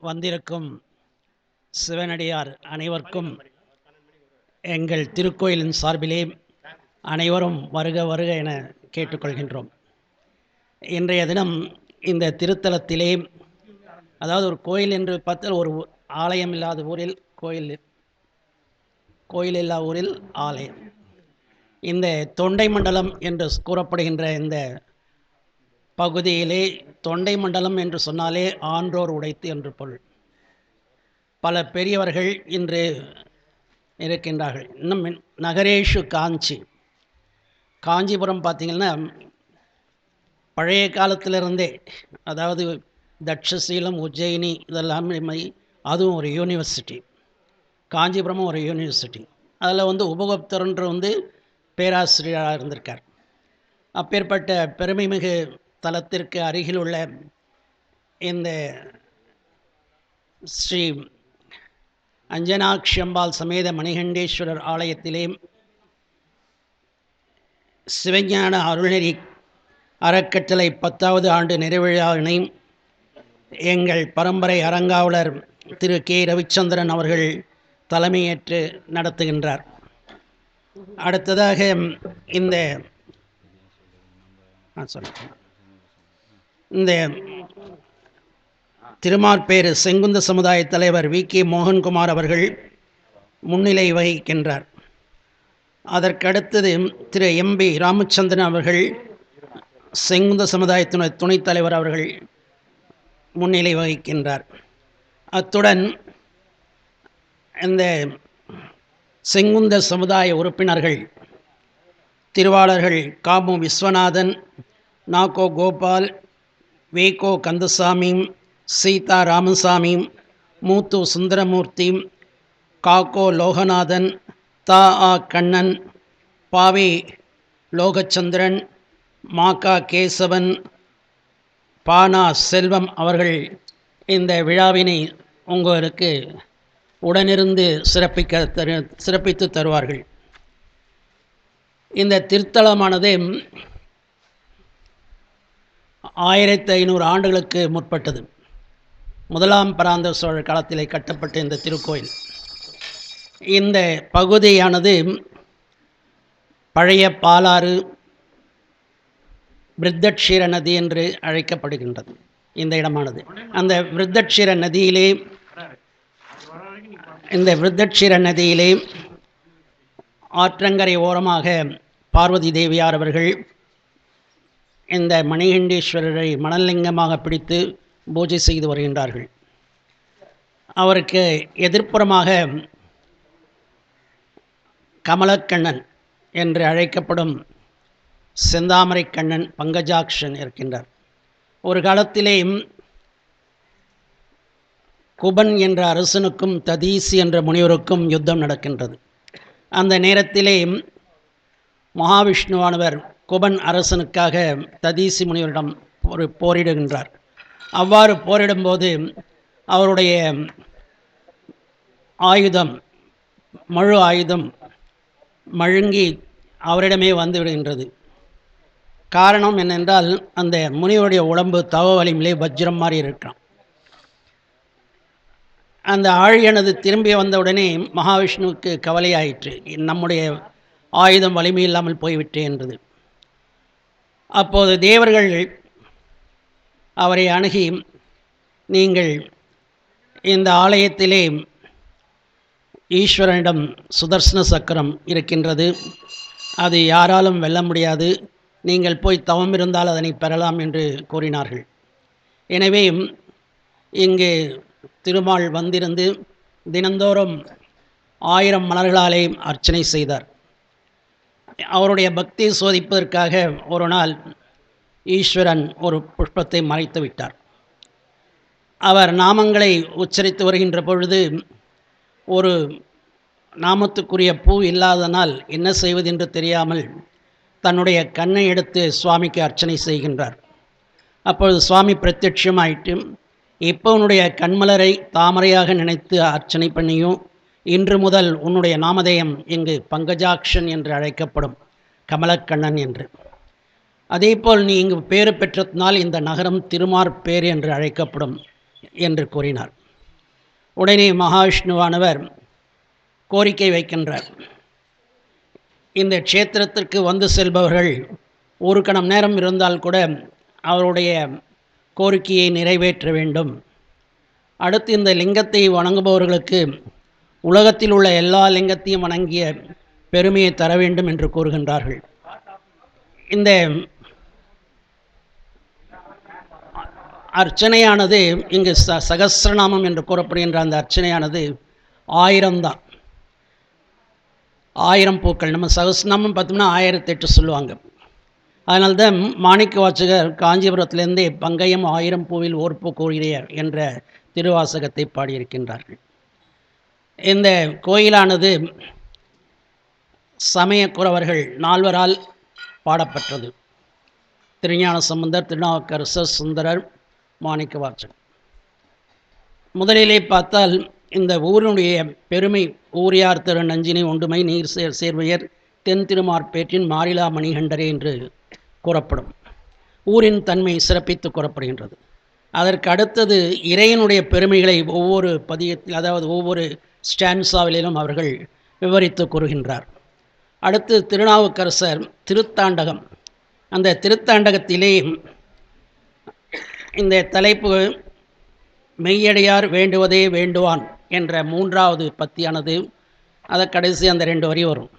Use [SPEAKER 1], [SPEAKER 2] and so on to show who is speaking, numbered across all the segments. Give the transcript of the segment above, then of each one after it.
[SPEAKER 1] வந்திருக்கும் சிவனடியார் அனைவருக்கும் எங்கள் திருக்கோயிலின் சார்பிலே அனைவரும் வருக வருக என கேட்டுக்கொள்கின்றோம். இன்றைய தினம் இந்த திருத்தலத்திலே, அதாவது ஒரு கோயில் என்று பார்த்தால், ஒரு ஆலயம் இல்லாத ஊரில் கோயில் இல்லா ஊரில் ஆலயம். இந்த தொண்டை மண்டலம் என்று கூறப்படுகின்ற இந்த பகுதியிலே, தொண்டை மண்டலம் என்று சொன்னாலே ஆன்றோர் உடைத்து என்று பொருள். பல பெரியவர்கள் இன்று இருக்கின்றார்கள். இன்னும் நகரேஷு காஞ்சிபுரம் பார்த்திங்கன்னா பழைய காலத்திலிருந்தே, அதாவது தட்சசீலம், உஜ்ஜயினி இதெல்லாம் அதுவும் ஒரு யூனிவர்சிட்டி. காஞ்சிபுரமும் ஒரு யூனிவர்சிட்டி. அதில் உபகுப்தர்ன்ற பேராசிரியராக இருந்திருக்கார். அப்பேற்பட்ட பெருமைமிகு தலத்திற்கு அருகில் உள்ள இந்த ஸ்ரீ அஞ்சனாட்சி அம்பாள் சமேத மணிகண்டேஸ்வரர் ஆலயத்திலே சிவஞான அருள்நெறி அறக்கட்டளை 10வது ஆண்டு நிறைவிழாவினை எங்கள் பரம்பரை அறங்காவலர் திரு கே ரவிச்சந்திரன் அவர்கள் தலைமையேற்று நடத்துகின்றார். அடுத்ததாக இந்த திருமார்பேறு செங்குந்த சமுதாய தலைவர் வி கே மோகன்குமார் அவர்கள் முன்னிலை வகிக்கின்றார். அதற்கடுத்தது திரு எம்பி ராமச்சந்திரன் அவர்கள், செங்குந்த சமுதாயத்தினுடைய துணைத் தலைவர் அவர்கள் முன்னிலை வகிக்கின்றார். அத்துடன் இந்த செங்குந்த சமுதாய உறுப்பினர்கள் திருவாளர்கள் காமு விஸ்வநாதன், நாகோ கோபால், வேகோ கந்தசாமி, சீதா ராமசாமி, மூத்து சுந்தரமூர்த்தி, காக்கோ லோகநாதன், தா ஆ கண்ணன், பாவே லோகச்சந்திரன், மாகா கேசவன், பானா செல்வம் அவர்கள் இந்த விழாவினை உங்களுக்கு உடனிருந்து சிறப்பித்து தருவார்கள். இந்த திருத்தலமானது 1500 ஆண்டுகளுக்கு முற்பட்டது. முதலாம் பராந்தக சோழர் காலத்திலே கட்டப்பட்ட இந்த திருக்கோயில். இந்த பகுதியானது பழைய பாலாறு, விருத்தக்ஷீர நதி என்று அழைக்கப்படுகின்றது. இந்த இடமானது அந்த விருத்தக்ஷீர நதியிலே ஆற்றங்கரை ஓரமாக பார்வதி தேவியார் அவர்கள் இந்த மணிகண்டேஸ்வரரை மணலிங்கமாக பிடித்து பூஜை செய்து வருகின்றார்கள். அவருக்கு எதிர்ப்புறமாக கமலக்கண்ணன் என்று அழைக்கப்படும் செந்தாமரை கண்ணன் பங்கஜாக்ஷன் இருக்கின்றார். ஒரு காலத்திலே குபன் என்ற அரசனுக்கும் ததீசி என்ற முனிவருக்கும் யுத்தம் நடக்கின்றது. அந்த நேரத்திலே மகாவிஷ்ணுவானவர் குபன் அரசனுக்காக ததீசி முனிவரிடம் போரிடுகின்றார். அவ்வாறு போரிடும்போது அவருடைய மழு ஆயுதம் மழுங்கி அவரிடமே வந்து விடுகின்றது. காரணம் என்னென்றால், அந்த முனிவருடைய உடம்பு தவ வலிமையிலே வஜ்ரம் மாதிரி இருக்கான். அந்த ஆழியானது திரும்பி வந்தவுடனே மகாவிஷ்ணுவுக்கு கவலையாயிற்று, நம்முடைய ஆயுதம் வலிமை இல்லாமல் போய்விட்டே என்றது. அப்போது தேவர்கள் அவரை அணுகி, நீங்கள் இந்த ஆலயத்திலே ஈஸ்வரனிடம் சுதர்சன சக்கரம் இருக்கின்றது, அது யாராலும் வெல்ல முடியாது, நீங்கள் போய் தவம் இருந்தால் அதனை பெறலாம் என்று கூறினார்கள். எனவே இங்கு திருமால் வந்திருந்து தினந்தோறும் 1000 மலர்களாலே அர்ச்சனை செய்தார். அவருடைய பக்தியை சோதிப்பதற்காக ஒரு நாள் ஈஸ்வரன் ஒரு புஷ்பத்தை மறைத்து விட்டார். அவர் நாமங்களை உச்சரித்து வருகின்ற பொழுது ஒரு நாமத்துக்குரிய பூ இல்லாதனால் என்ன செய்வதென்று தெரியாமல் தன்னுடைய கண்ணை எடுத்து சுவாமிக்கு அர்ச்சனை செய்கின்றார். அப்பொழுது சுவாமி பிரத்யட்சமாயிட்டு, இப்போ உன்னுடைய கண்மலரை தாமரையாக நினைத்து அர்ச்சனை பண்ணியும், இன்று முதல் உன்னுடைய நாமதேயம் இங்கு பங்கஜாக்ஷன் என்று அழைக்கப்படும், கமலக்கண்ணன் என்று. அதேபோல் நீ இங்கு பேறு பெற்றதினால் இந்த நகரம் திருமார்பேறு என்று அழைக்கப்படும் என்று கூறினார். உடனே மகாவிஷ்ணுவானவர் கோரிக்கை வைக்கின்றார். இந்த க்ஷேத்திரத்திற்கு வந்து செல்பவர்கள் ஒரு கணம் நேரம் இருந்தால் கூட அவருடைய கோரிக்கையை நிறைவேற்ற வேண்டும். அடுத்து இந்த லிங்கத்தை வணங்குபவர்களுக்கு உலகத்தில் உள்ள எல்லா லிங்கத்தையும் வணங்கிய பெருமையை தர வேண்டும் என்று கூறுகின்றார்கள். இந்த அர்ச்சனையானது இங்கு சகஸ்ரநாமம் என்று கூறப்படுகின்ற அந்த அர்ச்சனையானது 1000 தான். 1000 பூக்கள். நம்ம சகஸ்ரநாமம் பார்த்தோம்னா 1008 சொல்லுவாங்க. அதனால்தான் மாணிக்க வாசகர் காஞ்சிபுரத்திலிருந்தே பங்கயம் 1000 பூவில் ஓர்ப்பு கூறுகிறார் என்ற திருவாசகத்தை பாடியிருக்கின்றார்கள். இந்த கோயிலானது சமயக்குறவர்கள் 4வரால் பாடப்பட்டது. திருஞான சம்பந்தர், திருநாவுக்கரசர், சுந்தரர், மாணிக்க வாசகர். முதலிலே பார்த்தால் இந்த ஊரினுடைய பெருமை ஊரியார் திரு நஞ்சினை ஒன்றுமை நீர் சேர்வையர் தென் திருமார்பேற்றின் மாறிலா மணிகண்டரே என்று கூறப்படும். ஊரின் தன்மை சிறப்பித்து கூறப்படுகின்றது. அதற்கு அடுத்தது இறைவனுடைய பெருமைகளை ஒவ்வொரு பதியத்தில், அதாவது ஒவ்வொரு ஸ்டான்சாவிலும் அவர்கள் விவரித்து கூறுகின்றார். அடுத்து திருநாவுக்கரசர் திருத்தாண்டகம். அந்த திருத்தாண்டகத்திலே இந்த தலைப்பு மெய்யடியார் வேண்டுவதே வேண்டுவான் என்ற 3வது பத்தியானது, அதை கடைசி அந்த 2 வரி வரும்,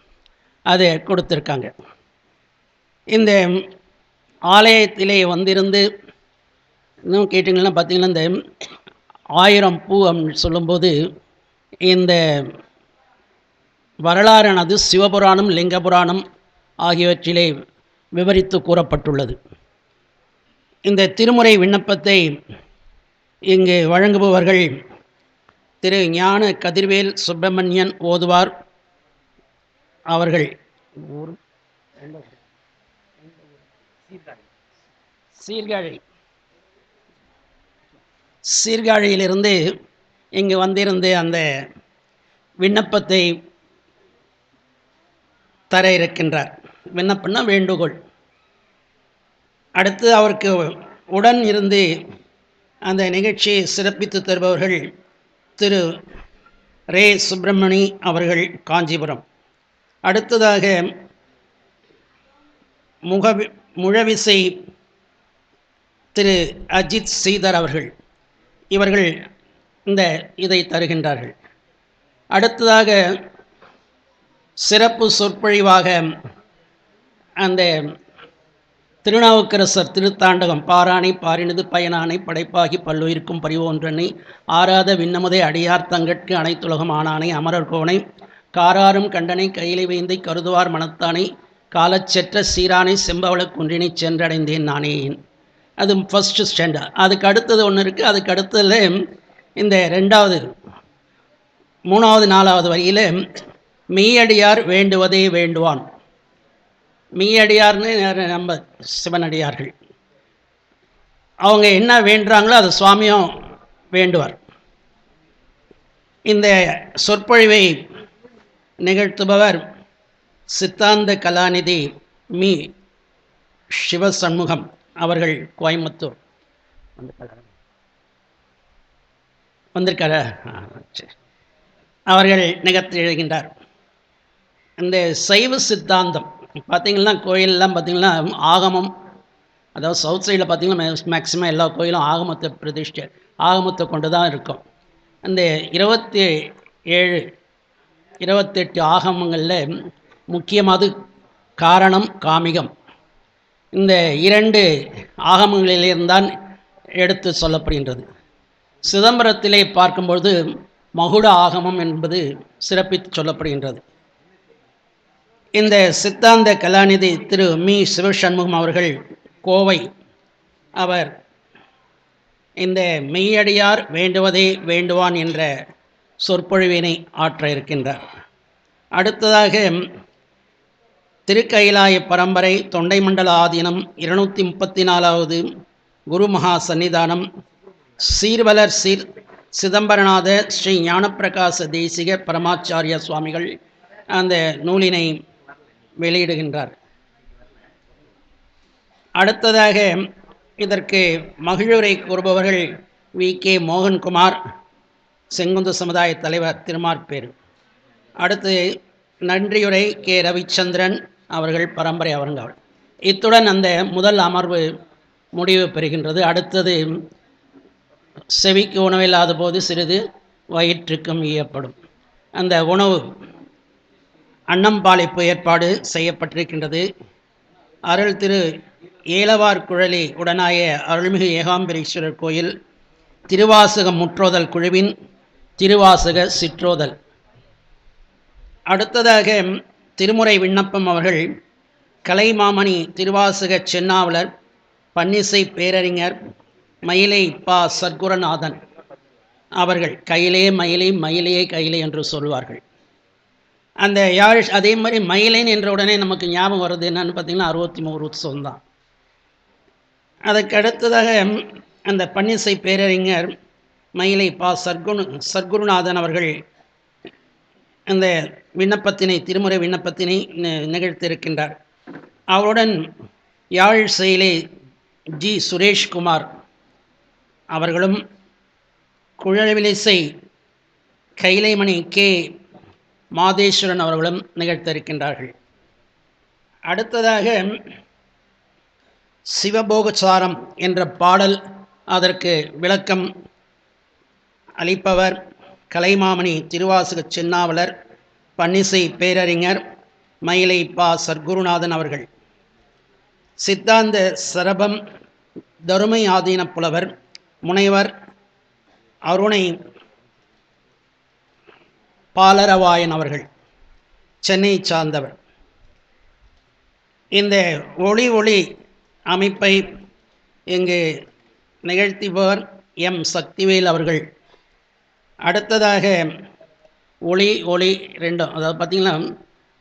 [SPEAKER 1] அதை கொடுத்துருக்காங்க. இந்த ஆலயத்திலே வந்திருந்து இன்னும் கேட்டிங்கன்னா பார்த்திங்கன்னா இந்த 1000 பூ அப்படின்னு சொல்லும்போது இந்த வரலாறானது சிவபுராணம், லிங்கபுராணம் ஆகியவற்றிலே விவரித்து கூறப்பட்டுள்ளது. இந்த திருமுறை விண்ணப்பத்தை இங்கு வழங்குபவர்கள் திரு ஞான கதிர்வேல் சுப்பிரமணியன் ஓதுவார் அவர்கள். சீர்காழியிலிருந்து இங்கு வந்திருந்து அந்த விண்ணப்பத்தை தர இருக்கின்றார். விண்ணப்பம்னா வேண்டுகோள். அடுத்து அவருக்கு உடன் இருந்து அந்த நிகழ்ச்சியை சிறப்பித்து தருபவர்கள் திரு ரே சுப்பிரமணி அவர்கள், காஞ்சிபுரம். அடுத்ததாக முழவிசை திரு அஜித் ஸ்ரீதர் அவர்கள், இவர்கள் இந்த இதை தருகின்றார்கள். அடுத்ததாக சிறப்பு சொற்பொழிவாக அந்த திருநாவுக்கரசர் திருத்தாண்டகம் பாராணை பாரினது பயனானை படைப்பாகி பல்லுயிர்க்கும் பரிவோன்றனை ஆராத விண்ணமுதை அடியார் தங்கட்கு அனைத்துலகம் ஆனானை அமரர் கோனை காராரும் கண்டனை கையிலை வைந்தை கருதுவார் மனத்தானை காலச்செற்ற சீரானை செம்பவள குன்றினை சென்றடைந்தேன் நானேன். அது ஃபஸ்ட்டு ஸ்டாண்டர்ட். அதுக்கு அடுத்தது ஒன்று இருக்குது. அதுக்கு அடுத்ததில் இந்த 2வது 3வது 4வது வரியில் மெய்யடியார் வேண்டுவதே வேண்டுவான். மெய்யடியார்னு நம்ம சிவனடியார்கள், அவங்க என்ன வேண்டுறாங்களோ அது சுவாமியும் வேண்டுவார். இந்த சொற்பொழிவை நிகழ்த்துபவர் சித்தாந்த கலாநிதி மீ சிவசண்முகம் அவர்கள், கோயம்புத்தூர். வந்திருக்கார அவர்கள் நிகழ்த்தி எழுகின்றார். இந்த சைவ சித்தாந்தம் பார்த்திங்கன்னா கோயிலெலாம் பார்த்திங்கன்னா ஆகமம், அதாவது சவுத் சைடில் பார்த்திங்கன்னா மேக்சிமம் எல்லா கோயிலும் ஆகமத்தை பிரதிஷ்டை ஆகமத்தை கொண்டு தான் இருக்கும். அந்த 28 ஆகமங்களில் முக்கியமானது காரணம், காமிகம். இந்த 2 ஆகமங்களிலிருந்தான் எடுத்து சொல்லப்படுகின்றது. சிதம்பரத்திலே பார்க்கும்பொழுது மகுட ஆகமம் என்பது சிறப்பித்து சொல்லப்படுகின்றது. இந்த சித்தாந்த கலாநிதி திரு மீ சிவசண்முகம் அவர்கள், கோவை, அவர் இந்த மெய்யடியார் வேண்டுவதே வேண்டுவான் என்ற சொற்பொழிவினை ஆற்ற இருக்கின்றார். அடுத்ததாக திருக்கைலாய பரம்பரை தொண்டைமண்டல ஆதீனம் 234வது குரு மகா சன்னிதானம் சீர்வலர் சிதம்பரநாத ஸ்ரீ ஞானப்பிரகாச தேசிக பரமாச்சாரிய சுவாமிகள் அந்த நூலினை வெளியிடுகின்றார். அடுத்ததாக இதற்கு மகிழுரை கூறுபவர்கள் வி கே மோகன்குமார், செங்குந்த சமுதாய தலைவர் திருமார்பேர். அடுத்து நன்றியுரை கே ரவிச்சந்திரன் அவர்கள் பரம்பரை அவர்கள். இத்துடன் அந்த முதல் அமர்வு முடிவு பெறுகின்றது. அடுத்தது செவிக்கு உணவில்லாத போது சிறிது வயிற்றுக்கும் ஈயப்படும். அந்த உணவு அன்னம்பாளிப்பு ஏற்பாடு செய்யப்பட்டிருக்கின்றது. அருள் திரு ஏலவார் குழலி உடனாய அருள்மிகு ஏகாம்பரீஸ்வரர் கோயில் திருவாசக முற்றோதல் குழுவின் திருவாசக சிற்றோதல். அடுத்ததாக திருமுறை விண்ணப்பம் அவர்கள் கலைமாமணி திருவாசக சென்னாவலர் பன்னிசை பேரறிஞர் மயிலை பா சர்க்குருநாதன் அவர்கள் கையிலே மயிலை மயிலையே கையிலே என்று சொல்வார்கள். அந்த யாழ் அதே மாதிரி மயிலைன் என்ற உடனே நமக்கு ஞாபகம் வருது என்னன்னு பார்த்தீங்கன்னா 63 உற்சவம் தான். அதற்கு அடுத்ததாக அந்த பன்னிசை பேரறிஞர் மயிலை பா சர்க்குருநாதன் அவர்கள் அந்த விண்ணப்பத்தினை திருமுறை விண்ணப்பத்தினை நிகழ்த்தியிருக்கின்றார். அவருடன் யாழ் செயலே ஜி சுரேஷ்குமார் அவர்களும் குழவிலிசை கைலைமணி கே மாதேஸ்வரன் அவர்களும் நிகழ்த்தியிருக்கின்றார்கள். அடுத்ததாக சிவபோகசாரம் என்ற பாடல், அதற்கு விளக்கம் அளிப்பவர் கலைமாமணி திருவாசக சென்னாவலர் பன்னிசை பேரறிஞர் மயிலை பா சர்க்குருநாதன் அவர்கள். சித்தாந்த சரபம் தருமை ஆதீன புலவர் முனைவர் அருணை பாலரவாயன் அவர்கள் சென்னை சார்ந்தவர். இந்த ஒளி அமைப்பை இங்கு நிகழ்த்திபவர் எம் சக்திவேல் அவர்கள். அடுத்ததாக ஒளி ரெண்டும், அதாவது பார்த்திங்கன்னா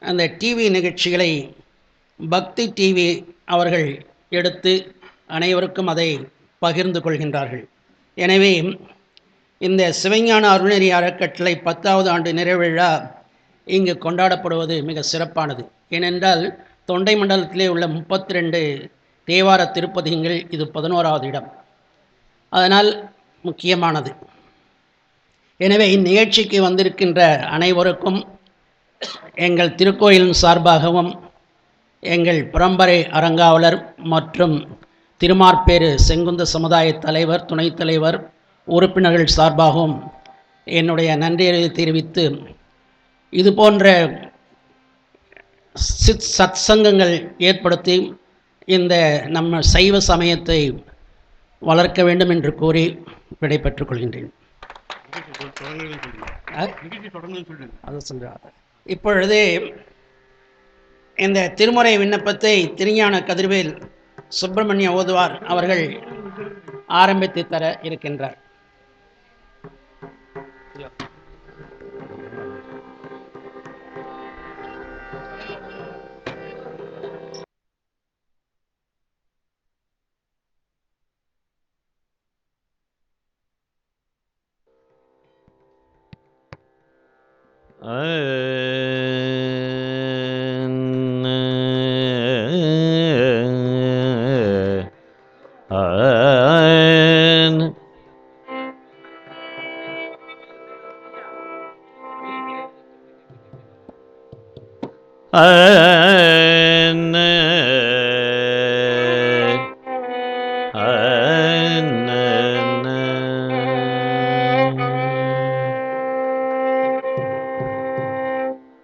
[SPEAKER 1] அந்த டிவி நிகழ்ச்சிகளை பக்தி டிவி அவர்கள் எடுத்து அனைவருக்கும் அதை பகிர்ந்து கொள்கின்றார்கள். எனவே இந்த சிவஞான அருள்நெறி அறக்கட்டளை 10வது ஆண்டு நிறைவு விழா இங்கு கொண்டாடப்படுவது மிக சிறப்பானது. ஏனென்றால் தொண்டை மண்டலத்திலே உள்ள 32 தேவார திருப்பதிகள் இது 11வது இடம். அதனால் முக்கியமானது. எனவே இந்நிகழ்ச்சிக்கு வந்திருக்கின்ற அனைவருக்கும் எங்கள் திருக்கோயிலின் சார்பாகவும் எங்கள் பரம்பரை அறங்காவலர் மற்றும் திருமார்பேறு செங்குந்த சமுதாய தலைவர், துணைத் தலைவர், உறுப்பினர்கள் சார்பாகவும் என்னுடைய நன்றியை தெரிவித்து, இது போன்ற சத் சங்கங்கள் ஏற்படுத்தி இந்த நம்ம சைவ சமயத்தை வளர்க்க வேண்டும் என்று கூறி விடைபெற்றுக் கொள்கின்றேன். இப்பொழுது இந்த திருமுறை விண்ணப்பத்தை திருஞான கதிர்வேல் சுப்பிரமணிய ஓதுவார் அவர்கள் ஆரம்பித்து தர இருக்கின்றார்.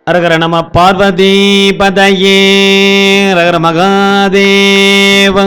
[SPEAKER 2] அரகர நம பார்வதி பதையே ரகர மகாதேவ.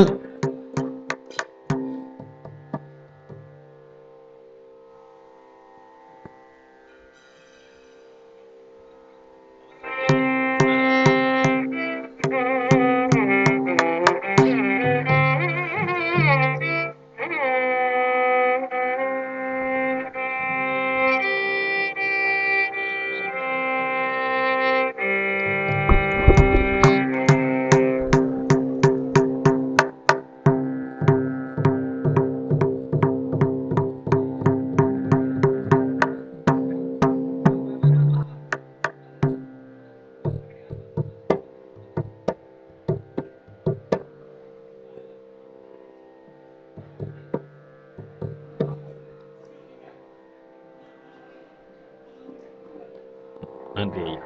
[SPEAKER 2] நன்றி ஐயா.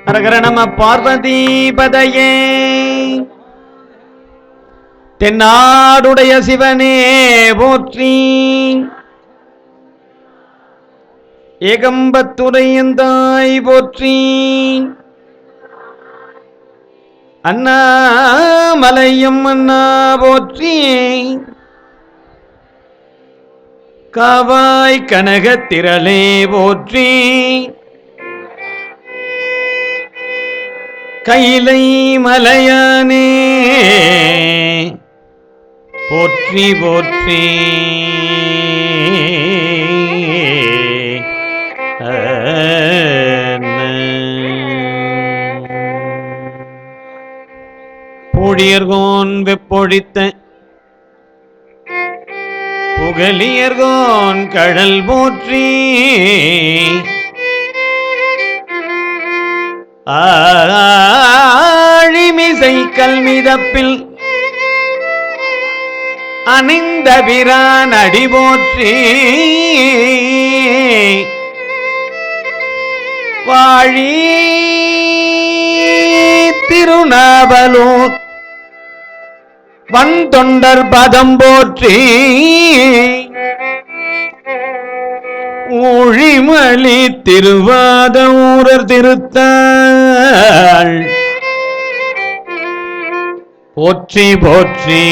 [SPEAKER 2] அரகர நம பார்வதி பதையே. தென்னாடுடைய சிவனே போற்றி. ஏகம்பத்துரையந்தாய் போற்றி. அண்ணாமலையும் அண்ணா போற்றி. காவாய் கனகத்திரளே போற்றி. கைலை மலையானே போற்றி போற்றி. பொழியர்கோன் வெப்பொழித்த புகழியர்கோன் கடல் போற்றி. ஆழிமிசை கல்மிதப்பில் அணிந்த பிரான் அடி போற்றி. வாழி திருநாவலூர் வந்தொண்டர் பதம் போற்றி. ஊழிமலி திருவாத ஊரர் திருத்தாள் போற்றி போற்றி.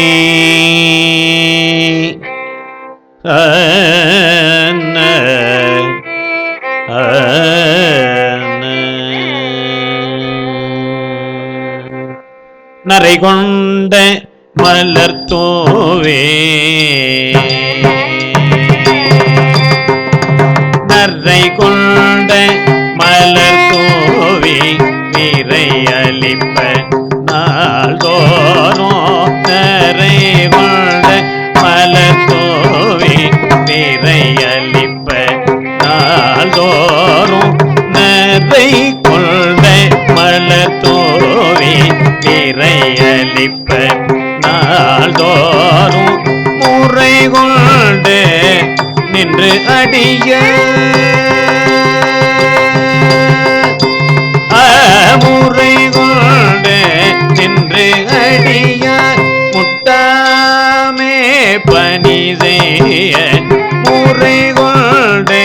[SPEAKER 2] நரை கொண்ட மலர் தோவே நரை கொண்ட மலர் தோவி நீரை அளிப்ப நாள்தோறும். நரை கொண்ட மலர் தோவி நீரை அளிப்ப நாள்தோறும். நரை கொண்ட மலர் தோவி நீரை அளிப்ப நாள்தோறும். முறை கொண்டு நின்று அடிய முறை கொண்டு நின்று அடிய முட்டாமே பணி செய்ய. முறை கொண்டு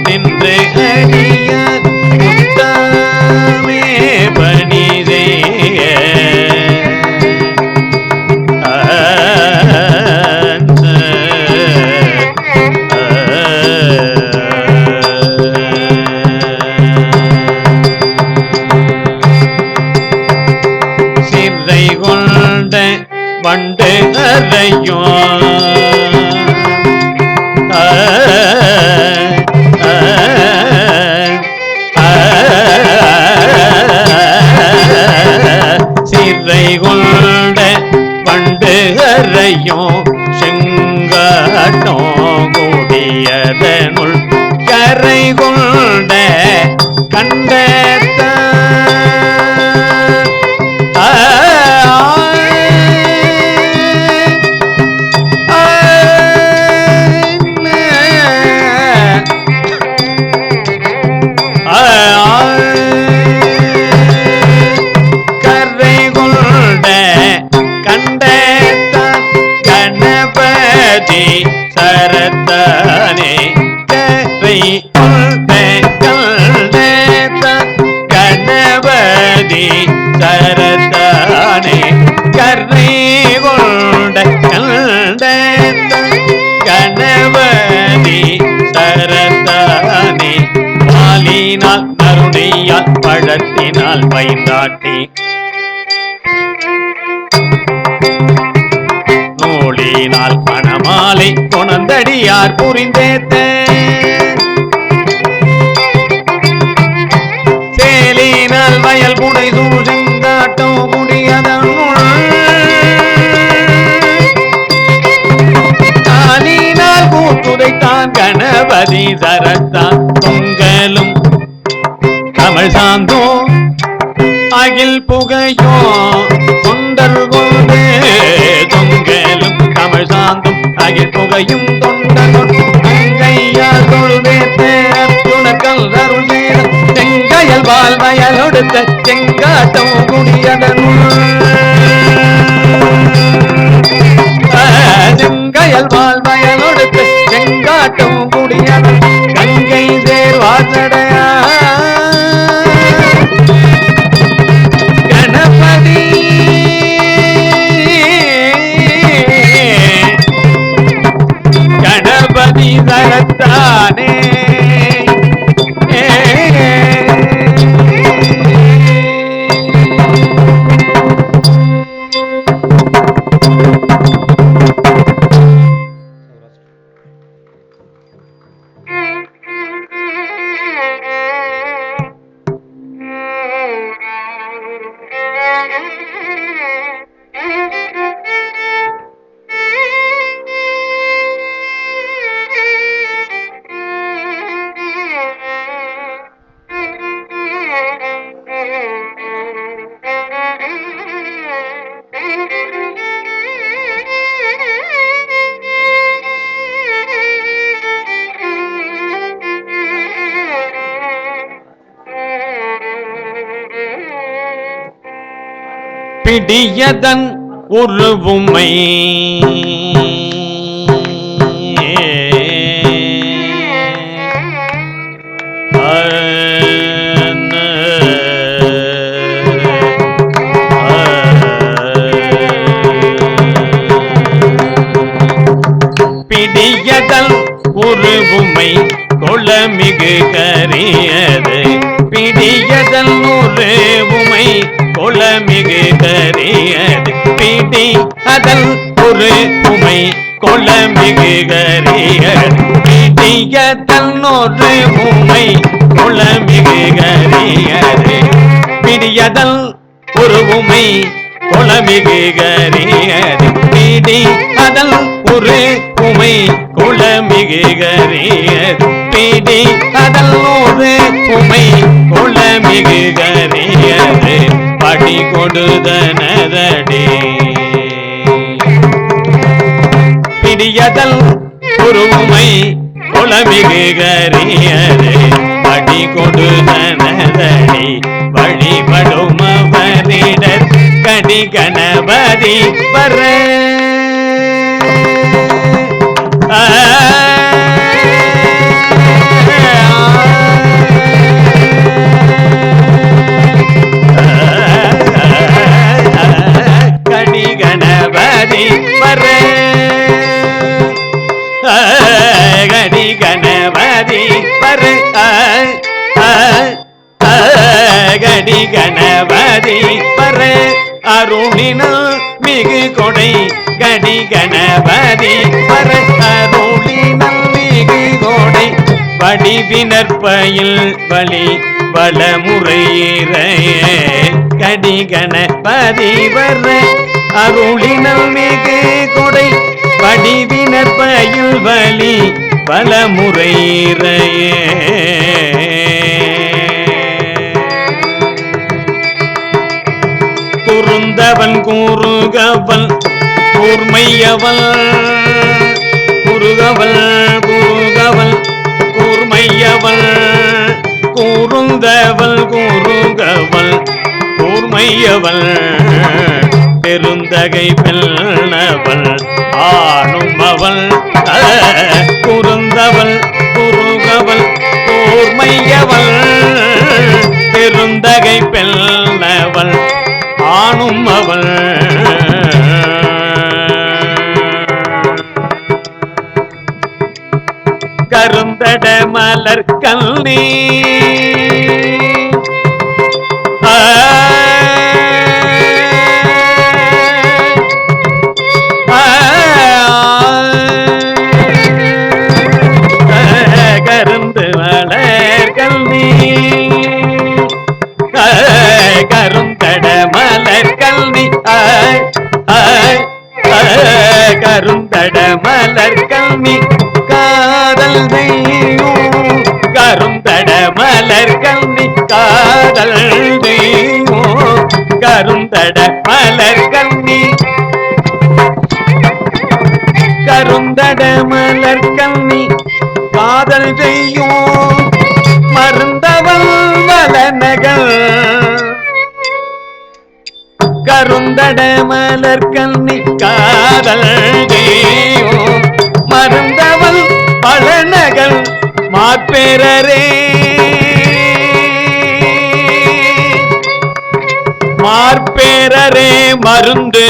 [SPEAKER 2] நின்று அடிய முட்டாமே பணி செய்ய. வண்டு அறையும் சிறை கொண்ட வண்டு அறையும் செங்காட்டம் கூடியதனுள் கரை கொண்ட கண்ட சரத்தானே கரை கொண்ட கணபதி சரத்தானே கரை கொண்ட கணபதி சரத்தானே. மாலினால் நருணையால் பழத்தினால் பைந்தாட்டி நூலினால் பணமாலை கொணந்தடியார் புரிந்தேத்த சேலினால் வயல் புடை சூழ்காட்டம் முடியதனுள் காலினால் கூத்துதைத்தான் கணபதி கணபதி சரத்தான் தொங்கலும் தமிழ் சாந்தோ அகில் புகையோ தொண்டர் கொண்டு தொங்கலும் தமிழ் சாந்தும் அகில் புகையும் தொண்டர் அங்கையால் தொழுதேத்த அர்ஜுனர்கள் அருள் செய்த செங்காயல் வாழ்வயல் ஒடுத்த செங்காட்டம் குடியதனுள் செங்காயல் வாழ்வயல் ஒடுத்த செங்காட்டம் குடியதன் கங்கை சேர்வாசடையா கணபதி கணபதி சரத்தானே பிடியதன் உருவுமை பிடியதன் உருவுமை கொளமிகு கரியது பிடியதன் உருவுமை கொளமிகு கரியது பிடி அதன் ஒரு உமை கொளமிகு கரியது பிடியதன் ஒரு உமை கொளமிகு கரியது பிடியதன் ஒரு உமை கொளமிகு கரியது பிடி அதன் ஒரு உமை கொளமிகு கரியது பிடி அதன் ஒரு உமை கொளமிகு கரியது படி கொடுதனதடி பிடியதல் உருமை கொளமிகு கரியது படி கொடுதனதடி வழிபடும் அவரிடர் கடி கணபதி வர கடி கணபதி வர கடி கணபதி வர கடி கணபதி வர அருளினால் மிகு கொடை கடி கணபதி வர அருளினால் மிகு கொடை வடிவினற்பயில் வழி வளமுறையிறைய கடி கணபதி வர அருளினால் மிகு கொடை வடிவினற்பயில் வழி வளமுறையிறைய குறுந்தவன் கூறுகவன் கூர்மையவள் குறுகவள் கூறுகவள் கூர்மையவள் கூறுந்தவள் கூறுகவள் கூர்மையவள் பெருந்தகை பெண்ணவள் ஆணும் அவள் குறுந்தவள் குறுகவள் கூர்மையவள் பெருந்தகை பெண்ணவள் ஆணும் அவள் கருந்தட மலர் கல்வி கருந்து மலர் கல்வி கருந்தட மலர் கல்வி கருந்தட மலர் கல்வி காதல் கருந்தட மலர் கண்ணி கருந்தட மலர் கண்ணி காதல் செய்யும் மருந்தவள் வலநகல் கருந்தட மலர் கண்ணி காதல் செய்யும் மருந்தவள் வலநகல் மாற்பேரரே மாற்பேரரே மருந்து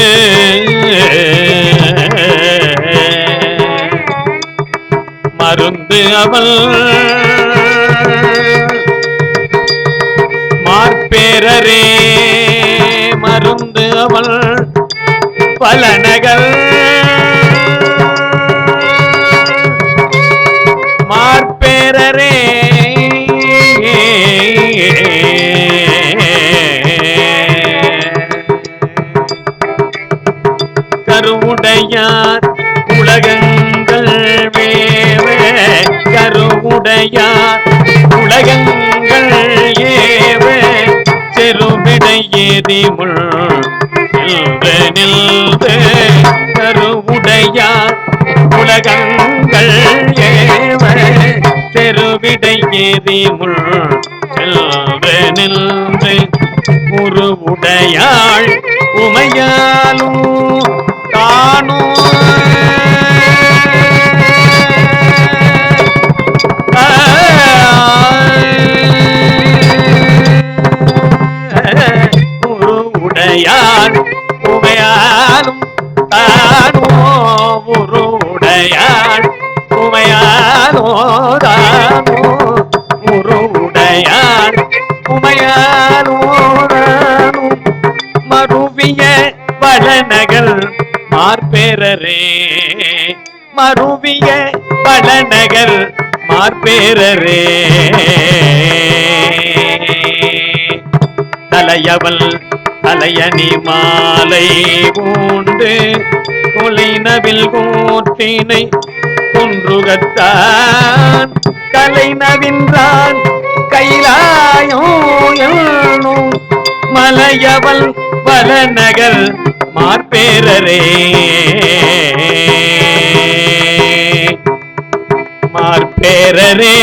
[SPEAKER 2] மருந்து அவள் மாற்பேரரே மருந்து அவள் பலநகல் மாற்பேரரே கருவுடையார் உலகங்கள் வேவ கருவுடையார் உலகங்கள் ஏவ செருவிடை ஏதிமுள் நின்று கருவுடையார் உலகங்கள் ஏவ செருவிடை ஏதிமுள் செல்வ நின்று உருவுடையாள் உமையாலும் தானோ உருவுடையாள் உமையாலும் தானோ உருவுடையாள் உமையாலோ தானோ உருவுடையாள் உமையாலோ தானோ மருவிய வளநகல் மாற்பேரரே மருவிய வளநகல் மாற்பேரரே தலையவள் தலையணி மாலை பூண்டு கொலைநவில் கூற்றினை குன்றுகத்தான் கலைநவின்றான் கைலாயோ என்னும் மலையவள் வலநகல் மாற்பேரரே மாற்பேரரே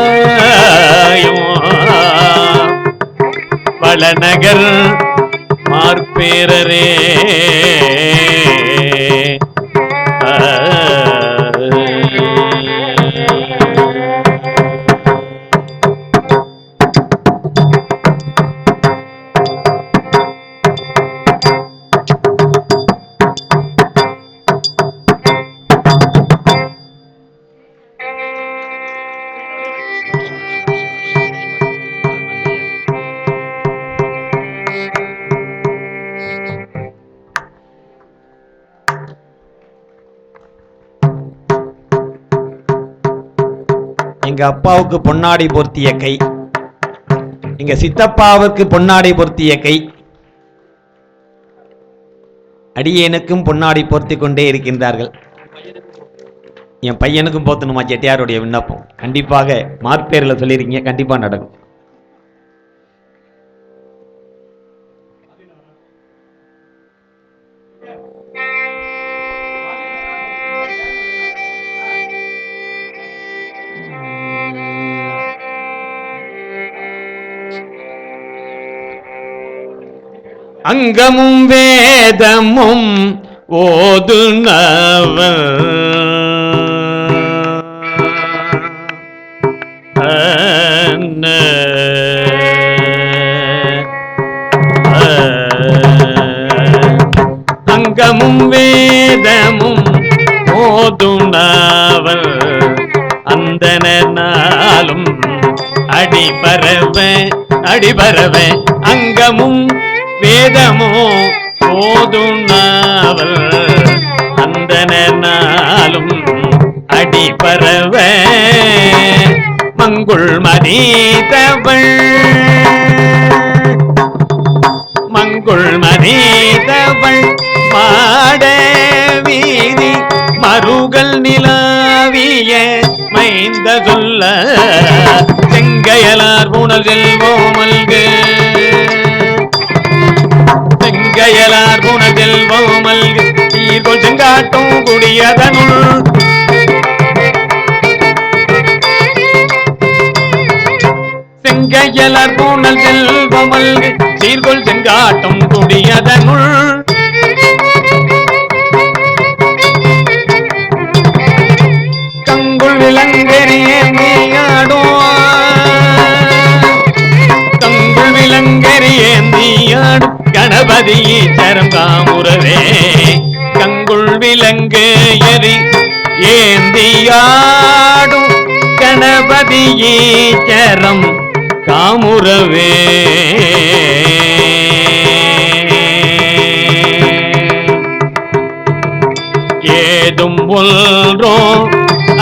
[SPEAKER 2] கைலாயோ வலநகல் மாற்பேரரே
[SPEAKER 3] எங்க அப்பாவுக்கு பொன்னாடை பொருத்திய கை, எங்க சித்தப்பாவுக்கு பொன்னாடை பொருத்திய கை, அடியேனுக்கும் பொன்னாடை பொருத்தி கொண்டே இருக்கின்றார்கள். என் பையனுக்கும் போத்தணுமா செட்டியாருடைய விண்ணப்பம். கண்டிப்பாக மார்பேரில் சொல்லியிருக்கீங்க, கண்டிப்பா நடக்கும்.
[SPEAKER 2] அங்கமும் வேதமும் ஓதுனவர் அங்கமும் வேதமும் ஓதுனவர் அந்தனாலும் அடிபரவ அங்கமும் வேதமோ ஓதுனாவல் அந்தனாலும் அடிபரவ மங்குள் மனிதவள் மாட வீதி மருகல் நிலாவிய மைந்த சொல்ல செங்கைய செங்கையலார் புனல் செல்வோம் மல்கு செங்கையலார் புனல் செல்வோம் மல்கு சீர்கொள் செங்காட்டும் குடியதனுள் செங்கையலார் புனல் செல்வோம் மல்கு சீர்கொள் செங்காட்டும் குடியதனுள் கங்குள் விலங்கெறியே நீயாடும் கங்குள் விலங்கெறியே நீயாடும் கணபதி ஈச்சரம் காமுறவே கங்குள் விலங்கு எரி ஏந்தியாடும் கணபதி ஈச்சரம் காமுறவே ஏதும் ஒன்றோ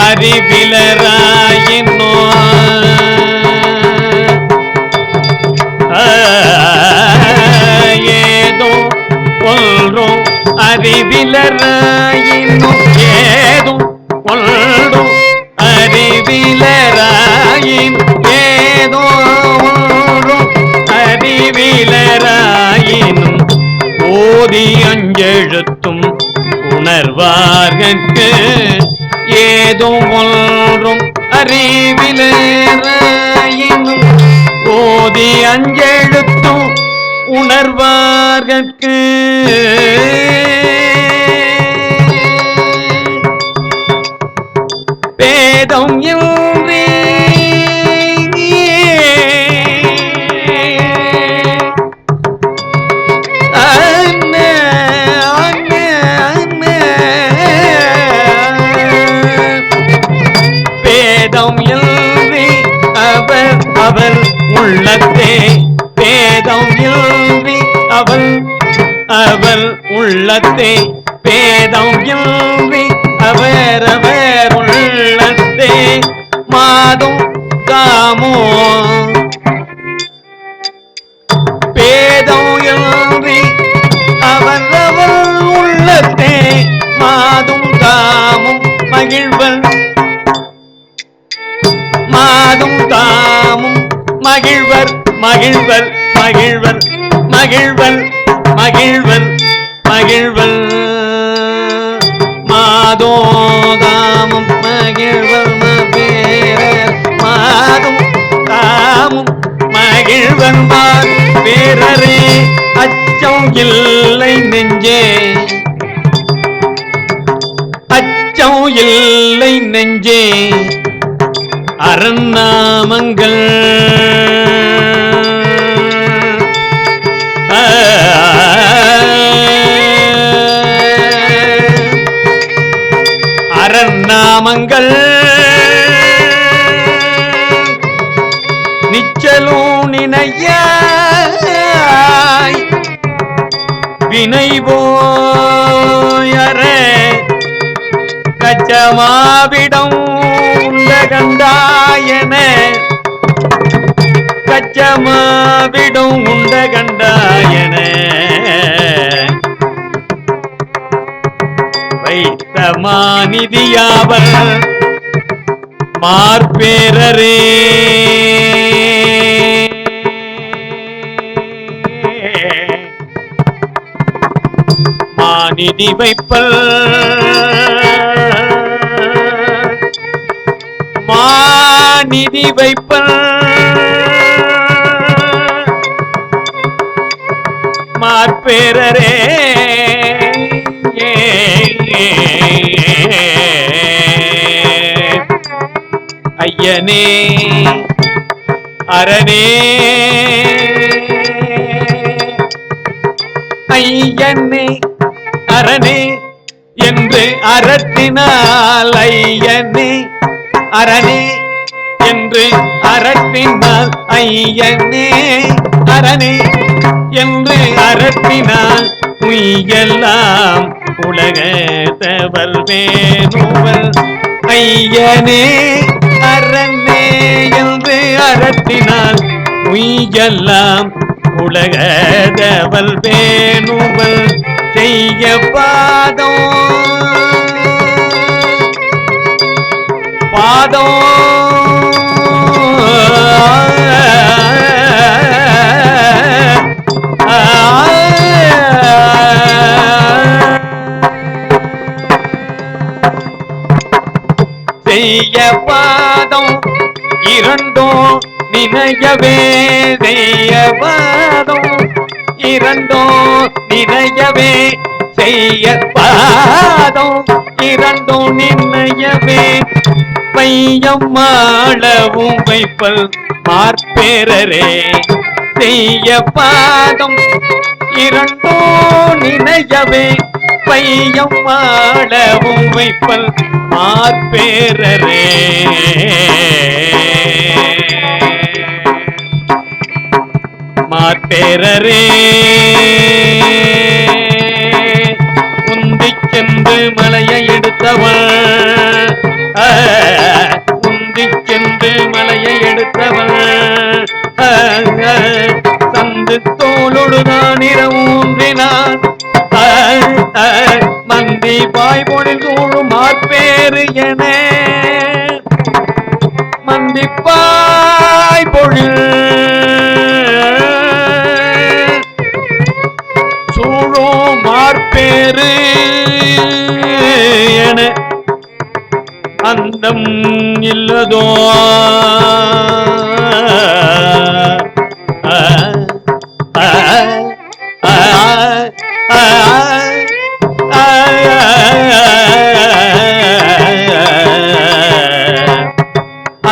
[SPEAKER 2] அறிவிலராயினோ ஏதோ ஒன்றோ அறிவிலராயினோ ஏதோ ஒன்றோ அறிவிலராயின் ஏதோ ஒன்றோ அறிவிலராயினும் ஓதி அஞ்செழுத்தும் உணர்வார்கட்கு ஏதோ ஒன்றும் அறிவிலேராயினும் ஓதி அஞ்செழுத்தும் உணர்வார்கட்கு பேதம் இன்றி அவர் உள்ளத்தே பேதம் இன்றி அவர் உள்ளத்தே பேதம் இன்றி அவர் உள்ளத்தே மாதும் காமோ பேதம் இன்றி அவர் உள்ளத்தே மாதும் காமும் மகிழ்வன் மாதும் தாமும் மகிழ்வர் மகிழ்வர் மகிழ்வர் மகிழ்வர் மகிழ்வர் மகிழ்வர் மாதோதாமும் மகிழ்வர் பேரர் மாதும் தாமும் மகிழ்வர் பேரரே அச்சம் இல்லை நெஞ்சே அச்சம் இல்லை நெஞ்சே அரண்நாமங்கள் அரண்நாமங்கள் நிச்சலும் நினையாய் வினை போயர கச்சமாவிடம் கண்டாயன கச்சமாவிடும் உண்ட கண்டாயன வைத்த மாநிதியாவர் மார்பேரரே மாநிதி வைப்பல் மாநிதி வைப்பல் மார்பேரரே ஐயனே அரணே ஐயனே அரணே என்று அறத்தினால் ஐயனே அரணே என்று அறத்தினால் ஐயனே அரணே என்று அறத்தினால் உய்யெல்லாம் உலகத்தவல் வேணுவல் ஐயனே அரணே என்று அறத்தினால் உய்யெல்லாம் உலகத்தவல் வேணுவல் செய்ய பாதம் பாதம் நினையவே செய்யவாதம் இரண்டும் நினையவே செய்யவாதம் இரண்டும் நினையவே பையம்மாளவும் வைப்பல் மார்பேரரே செய்ய பாதம் இரண்டோ நினையவே பையம்மாளவும் வைப்பல் மார்பேரரே மார்பேரரே உந்திச் சென்று மலையை எடுத்தவள் உந்திச் சென்று மலையை எடுத்தவள் தந்து தோளொடுதான் இரவூன்றினான் மந்தி பாய்பொழில் சூழும் மார்பேறு என மந்திப்பாய் பொழில் சூழும் மார்பேறு என அந்தம் இல்லதோ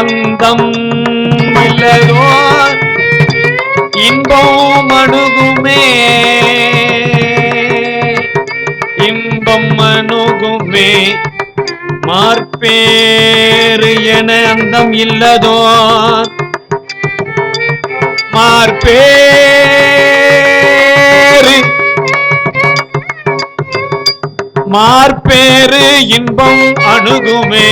[SPEAKER 2] அந்தம் இல்லதோ இன்பம் அணுகுமே இன்பம் அணுகுமே மார்பேறு என அந்தம் இல்லதோ மார்பேறு மார்பேறு இன்பம் அணுகுமே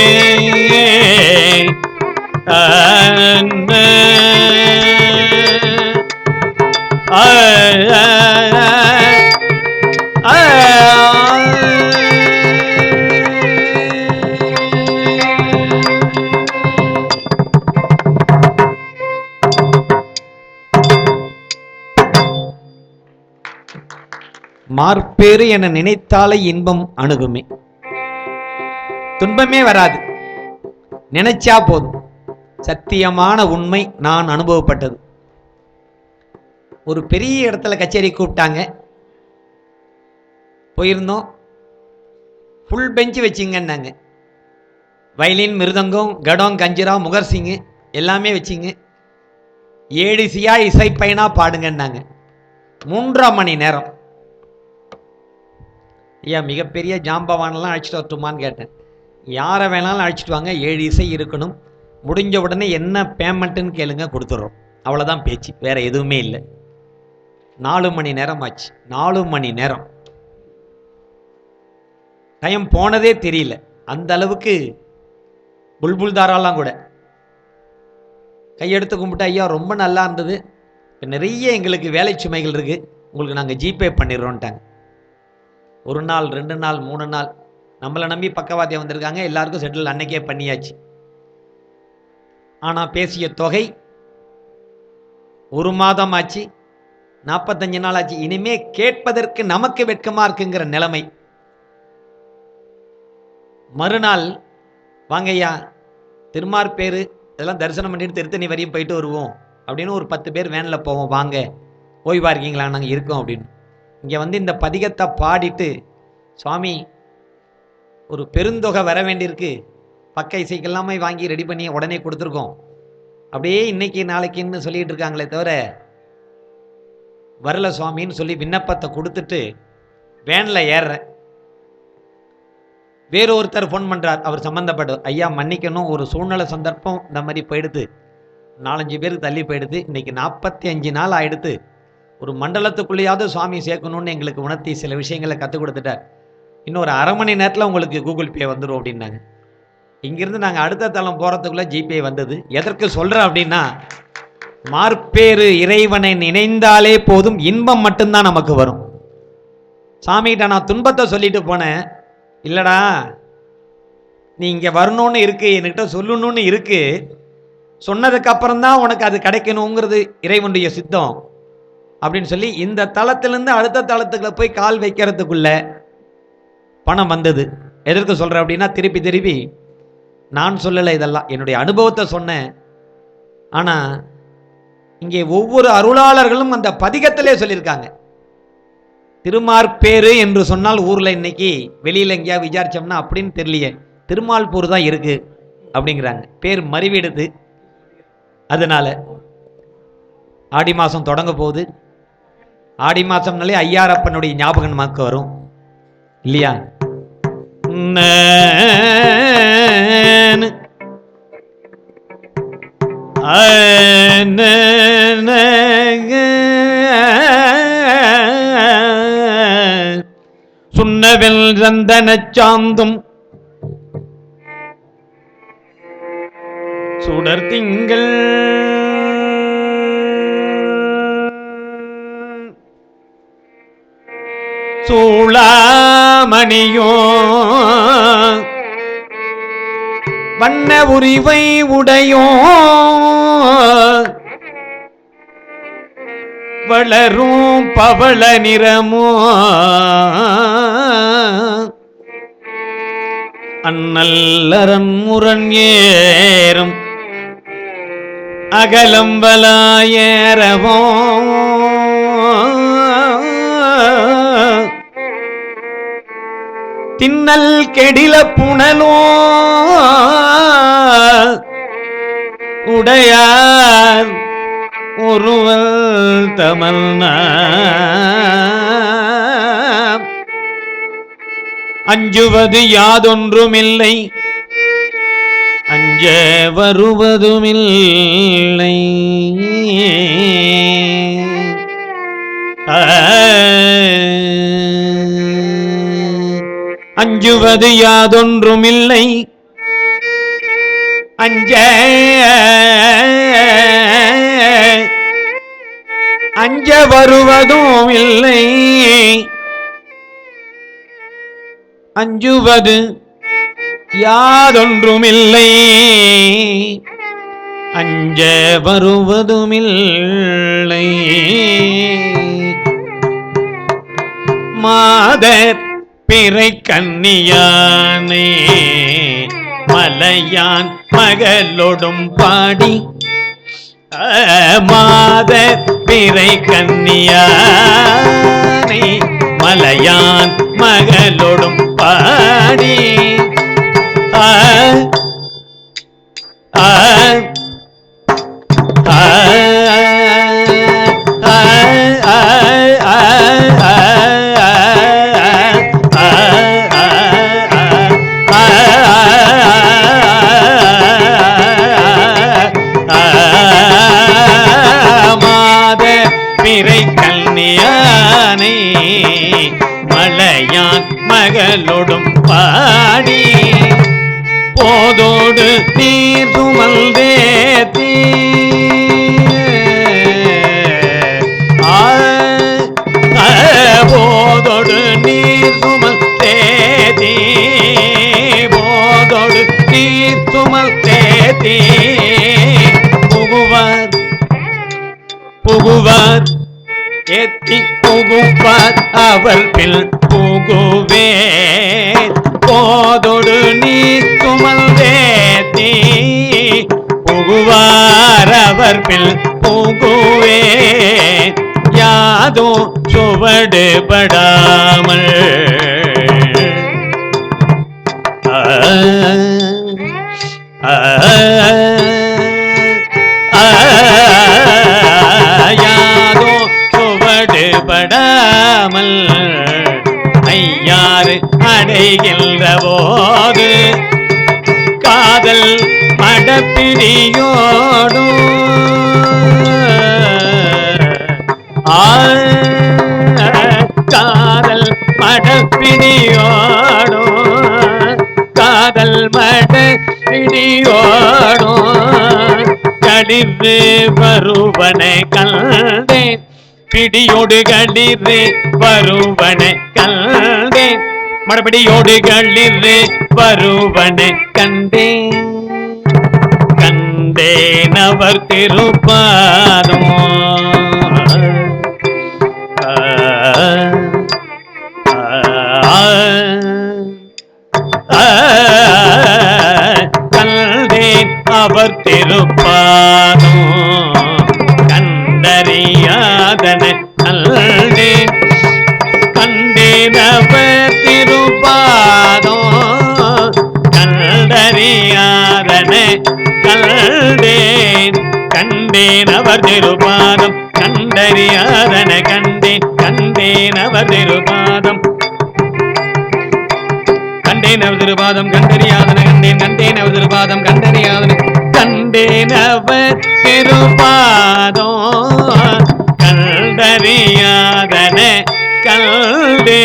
[SPEAKER 3] மார்பேறு என நினைத்தாலே இன்பம் அணுகுமே. துன்பமே வராது, நினைச்சா போதும். சத்தியமான உண்மை, நான் அனுபவப்பட்டது. ஒரு பெரிய இடத்துல கச்சேரி கூப்பிட்டாங்க, போயிருந்தோம். ஃபுல் பெஞ்சு வச்சிங்கன்னாங்க. வயலின், மிருதங்கம், கடம், கஞ்சிரா, முகர்சிங்கு எல்லாமே வச்சிங்க. ஏடிசியா இசைப்பயனா பாடுங்கன்னாங்க. 3.5 மணி நேரம். ஐயா, மிகப்பெரிய ஜாம்பவானெல்லாம் அழைச்சிட்டு வரட்டுமான்னு கேட்டேன். யாரை வேணாலும் அழைச்சிட்டு வாங்க, 7 இசை இருக்கணும். முடிஞ்ச உடனே என்ன பேமெண்ட்டுன்னு கேளுங்க, கொடுத்துட்றோம். அவ்வளோதான் பேச்சு, வேற எதுவுமே இல்லை. 4 மணி நேரம் ஆச்சு. 4 மணி நேரம் டைம் போனதே தெரியல. அந்த அளவுக்கு புல்புல் தாராலாம் கூட கையெடுத்து கும்பிட்டு, ஐயா ரொம்ப நல்லா இருந்தது, இப்போ நிறைய எங்களுக்கு வேலை சுமைகள் இருக்குது, உங்களுக்கு நாங்கள் ஜிபே பண்ணிடுறோன்ட்டாங்க. 1 நாள் 2 நாள் 3 நாள் நம்மளை நம்பி பக்கவாத்தியம் வந்திருக்காங்க. எல்லாருக்கும் செட்டில் அன்னைக்கே பண்ணியாச்சு. ஆனால் பேசிய தொகை 1 மாதம் ஆச்சு, 45 நாள் ஆச்சு. இனிமே கேட்பதற்கு நமக்கு வெட்கமா இருக்குங்கிற நிலைமை. மறுநாள், வாங்கய்யா திருமார்பேரு இதெல்லாம் தரிசனம் பண்ணிட்டு திருத்தணி வரையும் போயிட்டு வருவோம் அப்படின்னு ஒரு 10 பேர் வேனில் போவோம், வாங்க ஓய்வா இருக்கீங்களா, நாங்கள் இருக்கோம் அப்படின்னு. இங்கே வந்து இந்த பதிகத்தை பாடிட்டு, சுவாமி ஒரு பெருந்தொகை வர வேண்டியிருக்கு, பக்க இசைக்கெல்லாமே வாங்கி ரெடி பண்ணி உடனே கொடுத்துருக்கோம், அப்படியே இன்னைக்கு நாளைக்குன்னு சொல்லிட்டு இருக்காங்களே தவிர வரல சுவாமின்னு சொல்லி விண்ணப்பத்தை கொடுத்துட்டு வேனில் ஏறுறேன். வேறு ஒருத்தர் ஃபோன் பண்ணுறார், அவர் சம்மந்தப்பட்டவர். ஐயா மன்னிக்கணும், ஒரு சூழ்நிலை சந்தர்ப்பம் இந்த மாதிரி போயிடுது, 4-5 பேருக்கு தள்ளி போயிடுது, இன்னைக்கு 45 நாள் ஆயிடுத்து, ஒரு மண்டலத்துக்குள்ளேயாவது சுவாமி சேர்க்கணும்னு எங்களுக்கு உணர்த்தி சில விஷயங்களை கற்றுக் கொடுத்துட்டார், இன்னும் ஒரு 1/2 மணி நேரத்தில் உங்களுக்கு கூகுள் பே வந்துடும் அப்படின்னாங்க. இங்கிருந்து நாங்கள் அடுத்த தளம் போகிறதுக்குள்ளே ஜிபே வந்தது. எதற்கு சொல்கிறேன் அப்படின்னா, மார்பேறு இறைவனை நினைந்தாலே போதும், இன்பம் மட்டும்தான் நமக்கு வரும். சாமிகிட்ட நான் துன்பத்தை சொல்லிட்டு போனேன், இல்லடா நீ இங்கே வரணும்னு இருக்கு, என்கிட்ட சொல்லணும்னு இருக்கு, சொன்னதுக்கு அப்புறம்தான் உனக்கு அது கிடைக்கணுங்கிறது இறைவனுடைய சித்தம் அப்படின்னு சொல்லி இந்த தளத்திலிருந்து அடுத்த தளத்துக்குள்ள போய் கால் வைக்கிறதுக்குள்ள பணம் வந்தது. எதற்கு சொல்கிறேன் அப்படின்னா, திருப்பி திருப்பி நான் சொல்லலை, இதெல்லாம் என்னுடைய அனுபவத்தை சொன்னேன். ஆனால் இங்கே ஒவ்வொரு அருளாளர்களும் அந்த பதிகத்திலே சொல்லியிருக்காங்க. திருமார்பேரு என்று சொன்னால் ஊர்ல இன்னைக்கு வெளியில எங்கேயா விசாரிச்சோம்னா அப்படின்னு தெரியலையே, திருமால்பூர் தான் இருக்கு அப்படிங்கிறாங்க. பேர் மறிவிடுது. அதனால ஆடி மாசம் தொடங்க போகுது. ஆடி மாசம்னாலே ஐயாரப்பனுடைய ஞாபகம் நமக்கு வரும் இல்லையா? சுண்ணவெல் சந்தனச் சாந்தும் சுடர் திங்கள் சூளாமணியோ வண்ண உரிவை உடையோ வளரும் பவள நிறமோ அண்ணல்லரன் முரண் ஏறும் அகலம்பலாயேரவோ தின்னல் கெடில புனலோ உடையார் ஒருவல் தமல்னா அஞ்சுவது யாதொன்றுமில்லை அஞ்ச வருவதுமில்லை அஞ்சுவது யாதொன்றுமில்லை அஞ்ச அஞ்ச வருவதும் இல்லை அஞ்சுவது யாதொன்றுமில்லை அஞ்ச வருவதுமில்லை மாதர் பிறை கன்னியானே மலையான் மகளொடும் பாடி மாதர் பிறை கன்னியானே மலையான் மகளொடும் பாடி பிறை கல்யாணை மலையான் மகளொடும் பாடி போதோடு நீர் சுமல்தேத்தி போதோடு நீர் சுமல் தேதி போதோடு நீர் சுமல் தேதி புகுவார் புகுவார் ஏத்தி புகுவார் அவள் பில் புகுவே போதொடு நீ சுமல் தேத்தி புகுவார் அவர் பில் புகுவே யாதோ சுவடு படாமல் யாதோ சுவடு படாமல் ஐயாறு அடைகின்ற போது காதல் மடப்பிடியோடும் காதல் மடப்பிடியோடும் காதல் மடப்பிடியோடும் களிறு வருவனை கண்டேன் பிடியோடு களிறு வருவனை கண்டேன் மறுபடியோடு களிறு வருவனை கண்டேன் கண்டேன் அவர் திருப்பாதோ கண்டேன் அவர் திருப்பாதோ கண்டேன்
[SPEAKER 2] அவர் திருபாதம் கண்டறியாதன கண்டேன் கண்டேன் அவர் திருபாதம் கண்டேன் அவர் திருபாதம் கண்டறியாதன கண்டேன் கண்டேன் அவர் திருபாதம் கண்டறியாதன கண்டேன் அவர் திருபாதம் கண்டறியாதன கண்டே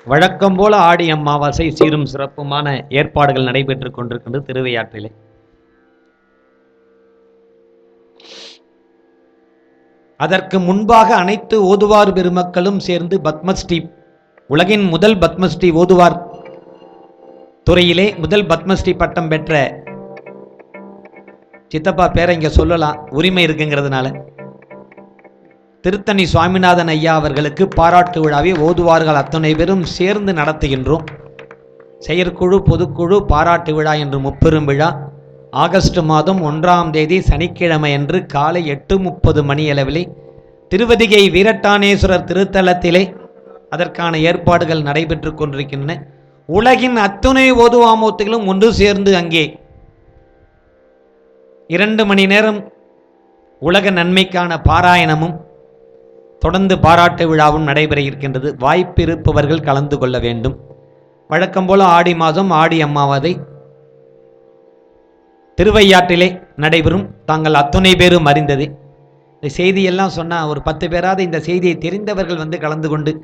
[SPEAKER 3] வழக்கம் போல ஆடி அமாவாசை சீரும் சிறப்புமான ஏற்பாடுகள் நடைபெற்றுக் கொண்டிருக்கின்றது திருவையாற்றிலே. அதற்கு முன்பாக அனைத்து ஓதுவார் பெருமக்களும் சேர்ந்து பத்மஸ்ரீ, உலகின் முதல் பத்மஸ்ரீ ஓதுவார் துறையிலே முதல் பத்மஸ்ரீ பட்டம் பெற்ற சித்தப்பா பேரை இங்க சொல்லலாம், உரிமை இருக்குங்கிறதுனால, திருத்தணி சுவாமிநாதன் ஐயா அவர்களுக்கு பாராட்டு விழாவை ஓதுவார்கள் அத்தனை பேரும் சேர்ந்து நடத்துகின்றோம். செயற்குழு, பொதுக்குழு, பாராட்டு விழா என்று முப்பெரும் விழா ஆகஸ்ட் மாதம் 1ஆம் தேதி சனிக்கிழமை அன்று காலை 8:30 மணியளவிலே திருவதிகை வீரட்டானேஸ்வரர் திருத்தலத்திலே அதற்கான ஏற்பாடுகள் நடைபெற்று கொண்டிருக்கின்றன. உலகின் அத்துணை ஓதுவாமூர்த்திகளும் ஒன்று சேர்ந்து அங்கே 2 மணி நேரம் உலக நன்மைக்கான பாராயணமும் தொடர்ந்து பாராட்டு விழாவும் நடைபெற இருக்கின்றது. வாய்ப்பு இருப்பவர்கள் கலந்து கொள்ள வேண்டும். வழக்கம் போல ஆடி மாதம் ஆடி அமாவாசை திருவையாற்றிலே நடைபெறும். தாங்கள் அத்துணை பேரும் அறிந்தது. இந்த செய்தியெல்லாம் சொன்னால் ஒரு 10 பேராவது இந்த செய்தியை தெரிந்தவர்கள் வந்து கலந்து கொண்டு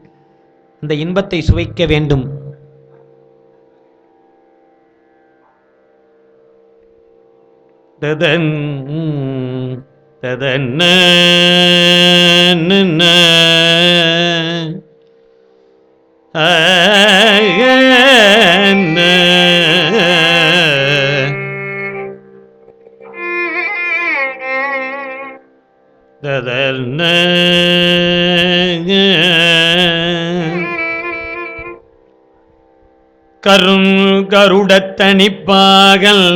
[SPEAKER 3] இந்த இன்பத்தை சுவைக்க வேண்டும். கருடத்தனிப்பாகல்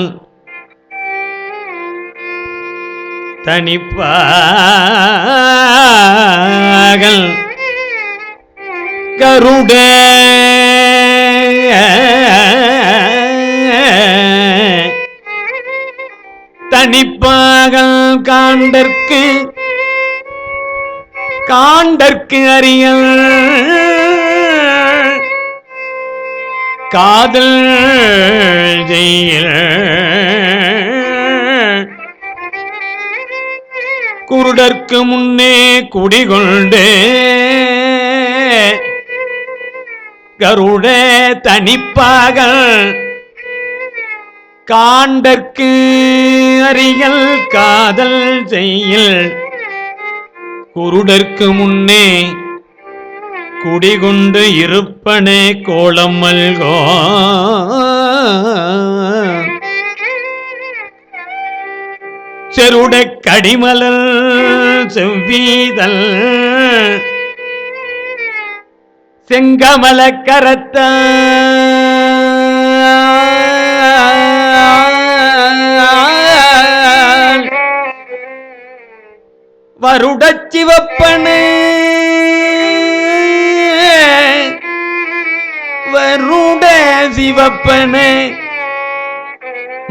[SPEAKER 3] தனிப்பாகல் கருட தனிப்பாகல் காண்டற்கு காண்டற்கு அறியல் காதல் செய்யல் குருடற்கு முன்னே குடிகொண்டு கருட தனிப்பாகல் காண்டற்கு அறியல் காதல் செய்யல் குருடற்கு முன்னே குடிகொண்டு இருப்பனே கோலம் மல்கோ செருட கடிமலர் செவ்வீதல் செங்கமல கரத்த வருடச் சிவப்பனே வருட சிவப்பனே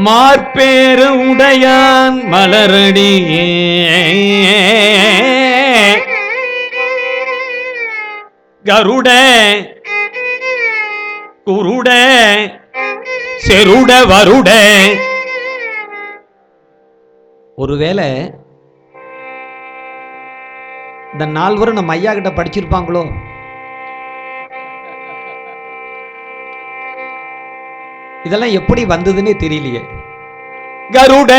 [SPEAKER 3] மார்பேறு உடையான் மலரடியே கருட குருட செருட வருட. ஒருவேளை இந்த 4 வரும் நம்ம ஐயா கிட்ட படிச்சிருப்பாங்களோ? இதெல்லாம் எப்படி வந்ததுன்னே தெரியலையே. கருட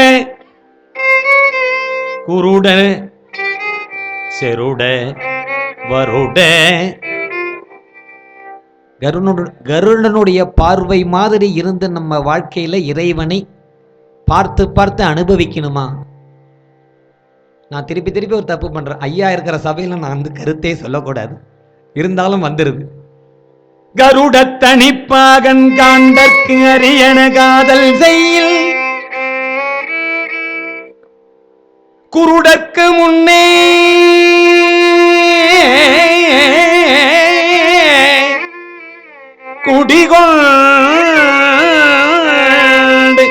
[SPEAKER 3] குருட செருட வருட. கருடனுடைய பார்வை மாதிரி இருந்து நம்ம வாழ்க்கையில இறைவனை பார்த்து பார்த்து அனுபவிக்கணுமா? நான் திருப்பி திருப்பி ஒரு தப்பு பண்றேன். ஐயா இருக்கிற சபையில நான் வந்து கருத்தே சொல்லக்கூடாது, இருந்தாலும் வந்துருது.
[SPEAKER 2] கருட தனிப்பாகன் காண்டற்கு அரியன காதல் செய்யில் குருடற்கு முன்னே குடிகொண்டு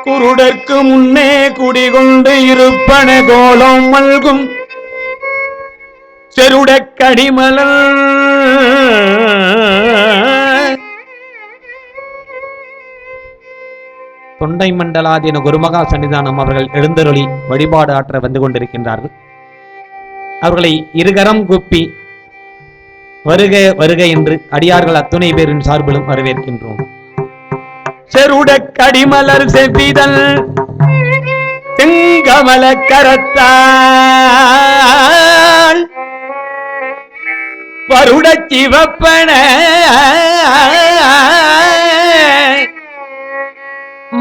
[SPEAKER 2] குருடற்கு முன்னே குடிகொண்டு இருப்பன கோலம் மல்கும் செருடக் கடிமலர்
[SPEAKER 3] தொண்டை மண்டலாதீன குருமகா சன்னிதானம் அவர்கள் எழுந்தருளி வழிபாடு ஆற்ற வந்து கொண்டிருக்கின்றார்கள். அவர்களை இருகரம் கூப்பி வருக வருக என்று அடியார்கள் அத்துணை பேரின் சார்பிலும் வரவேற்கின்றோம்.
[SPEAKER 2] செருடக் கடிமலர் செவ்விதழ் செங்கமல கரத்தால் வருடச் சிவப்பன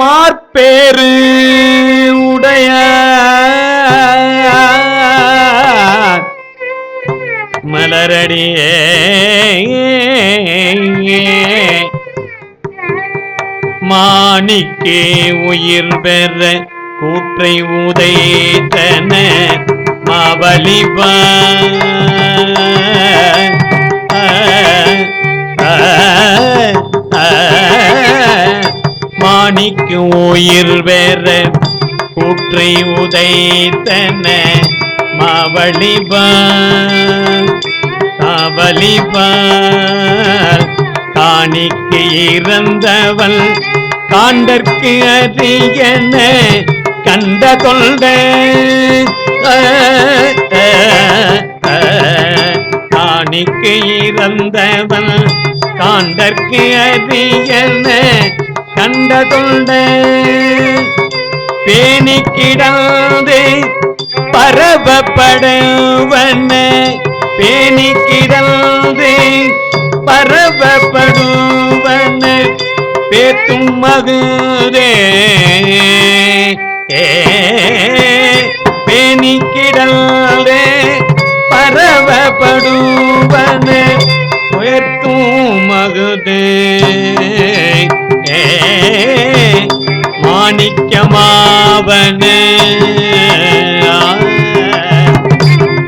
[SPEAKER 2] மார்பேறு உடைய மலரடியே மாணிக்கே உயிர் பெற கூற்றை உதைத்தன மாவலிபா மாணிக்கு உயிர் வேற கூற்றை உதைத்தன மாவலிபால் காவலிபால் காணிக்கு இறந்தவள் காண்டற்கு அறியன கண்ட தொண்ட காணிக்கு இறந்தவள் காண்டற்கு அறியன கண்ட தொண்ட பேணி கிடந்து பரவப்படுவன பேணி கிடந்து பரவப்படுவன பேத்தும் மகுதே பேணி கிடந்து பரவப்படுவன பேத்தும் மகுதே மாணிக்கமாவன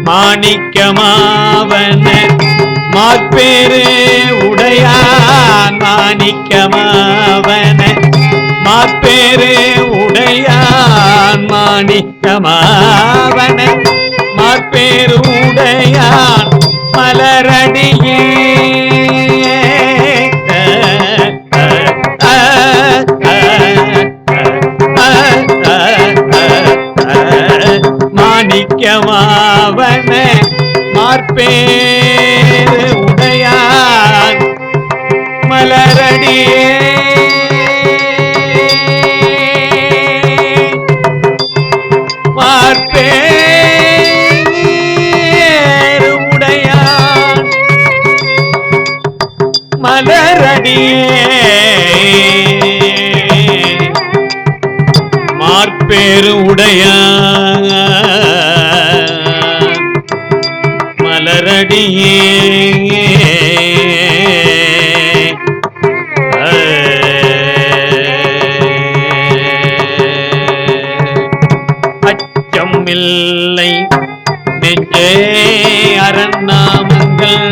[SPEAKER 2] மாணிக்கமாவன மார்பேறு உடையான் மாணிக்கமாவன மார்பேறு உடையான் மாணிக்கமாவன மார்பேறு உடையான் மலரடியே மாணிக்கமாவன மார்பேறு உடையான் மலரடியே மார்பேறு உடையான் மலரடியே மார்பேறு உடையான் மலரடியே அச்சம் இல்லை நெஞ்சே அரண்நாமங்கள்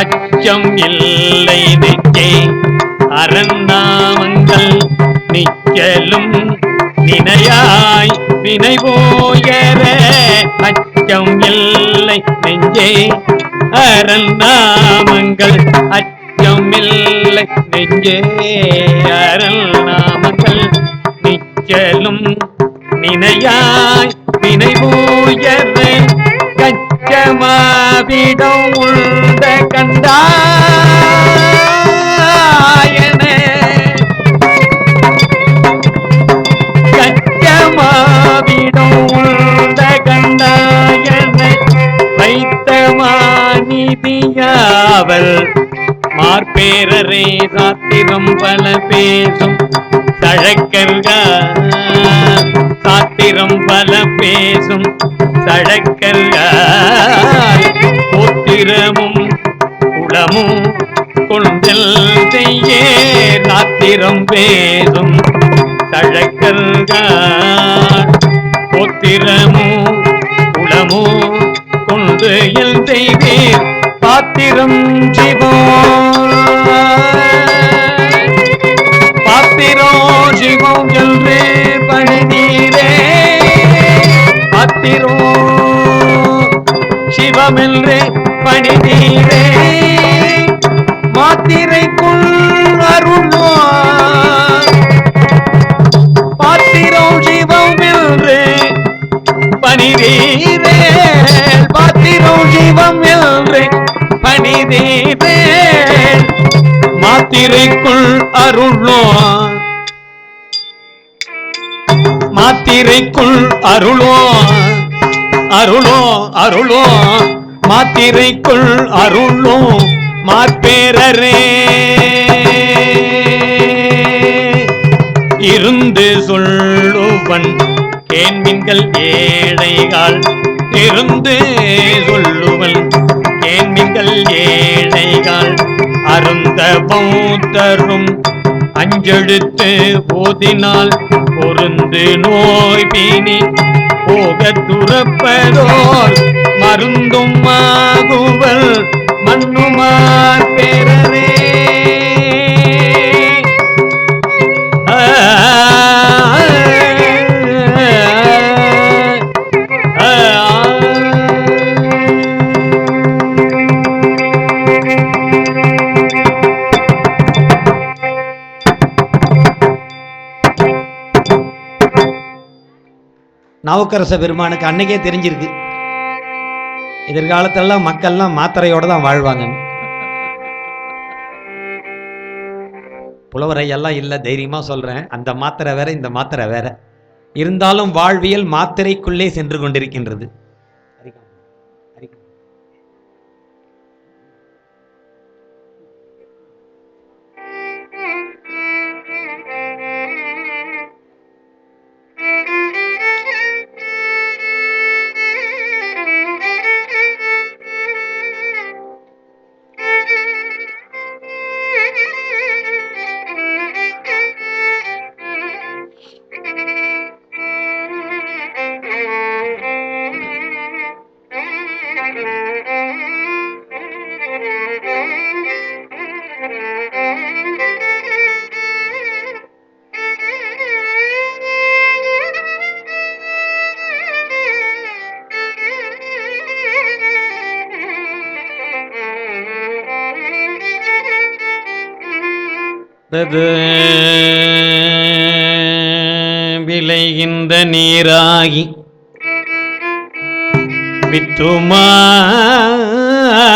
[SPEAKER 2] அச்சம் இல்லை நெஞ்சே அரண்நாமங்கள் நிச்சலும் நினையாய் வினை போயர அச்சம் இல்லை நெஞ்சே அரண்நாமங்கள் அச்சம் இல்லை நெஞ்சே அரண்நாமங்கள் நிச்சலும் நினையாய் வினை போயர கச்சமாவிடம் உள்ள கண்டாயன கச்சமாவிடம் உள்ள கண்டாயன வைத்தமானிதியாவல் மார்பேரரே சாத்திரம் பல பேசும் சழக்கர்கள் சாத்திரம் பல பேசும் சழக்கர்கள் கோத்திரமும் குளமும் கொண்டல் செய்ய நாத்திரம் பேசும் சழக்கர்கள் கோத்திரமும் குளமும் கொண்டு எல் செய்வீர் பாத்திரம் சிவம் என்று பணிதீரே பாத்திரோ சிவமென்று பணிதீரே மாத்திரைக்குள் அருளோ பாத்திரோ சிவம் என்று பணிதீரே பாத்திரோ சிவம் என்று பணிதீரே மாத்திரைக்குள் அருளோ மாத்திரைக்குள் அருளோ அருளோ அருளோ மாத்திரைக்குள் அருளோ மாற்பேரரே இருந்து சொல்லுவன் கேண்மின்கள் ஏழைகள் இருந்து சொல்லுவன் கேண்மின்கள் ஏழைகள் அருந்த பௌத்தரும் அஞ்செழுத்து ஓதினால் பொருந்து நோய் பீனி போக துறப்பதோர் மருந்தும் ஆகுவர் மண்ணுமார் பேரரே
[SPEAKER 3] நாவுக்கரச பெருமானுக்கு அன்னைக்கே தெரிஞ்சிருக்கு எதிர்காலத்திலலாம் மக்கள்லாம் மாத்திரையோட தான் வாழ்வாங்க. புலவரையெல்லாம் இல்லை, தைரியமா சொல்றேன். அந்த மாத்திரை வேற, இந்த மாத்திரை வேற. இருந்தாலும் வாழ்வியல் மாத்திரைக்குள்ளே சென்று கொண்டிருக்கின்றது.
[SPEAKER 2] விளைகின்ற நீராகி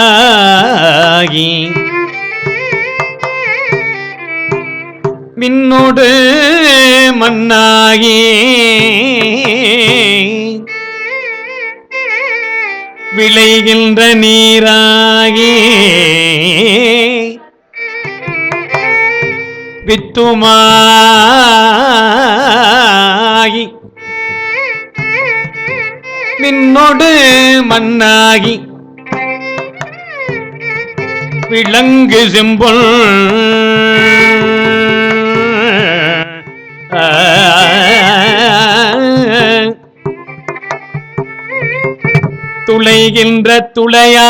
[SPEAKER 2] வித்துமாகி மின்னோடு மண்ணாகி விளைகின்ற நீராகி வித்துமாகி மின்னோடு மண்ணாகி விளங்கு செம்பொல் துளைகின்ற துளையாகி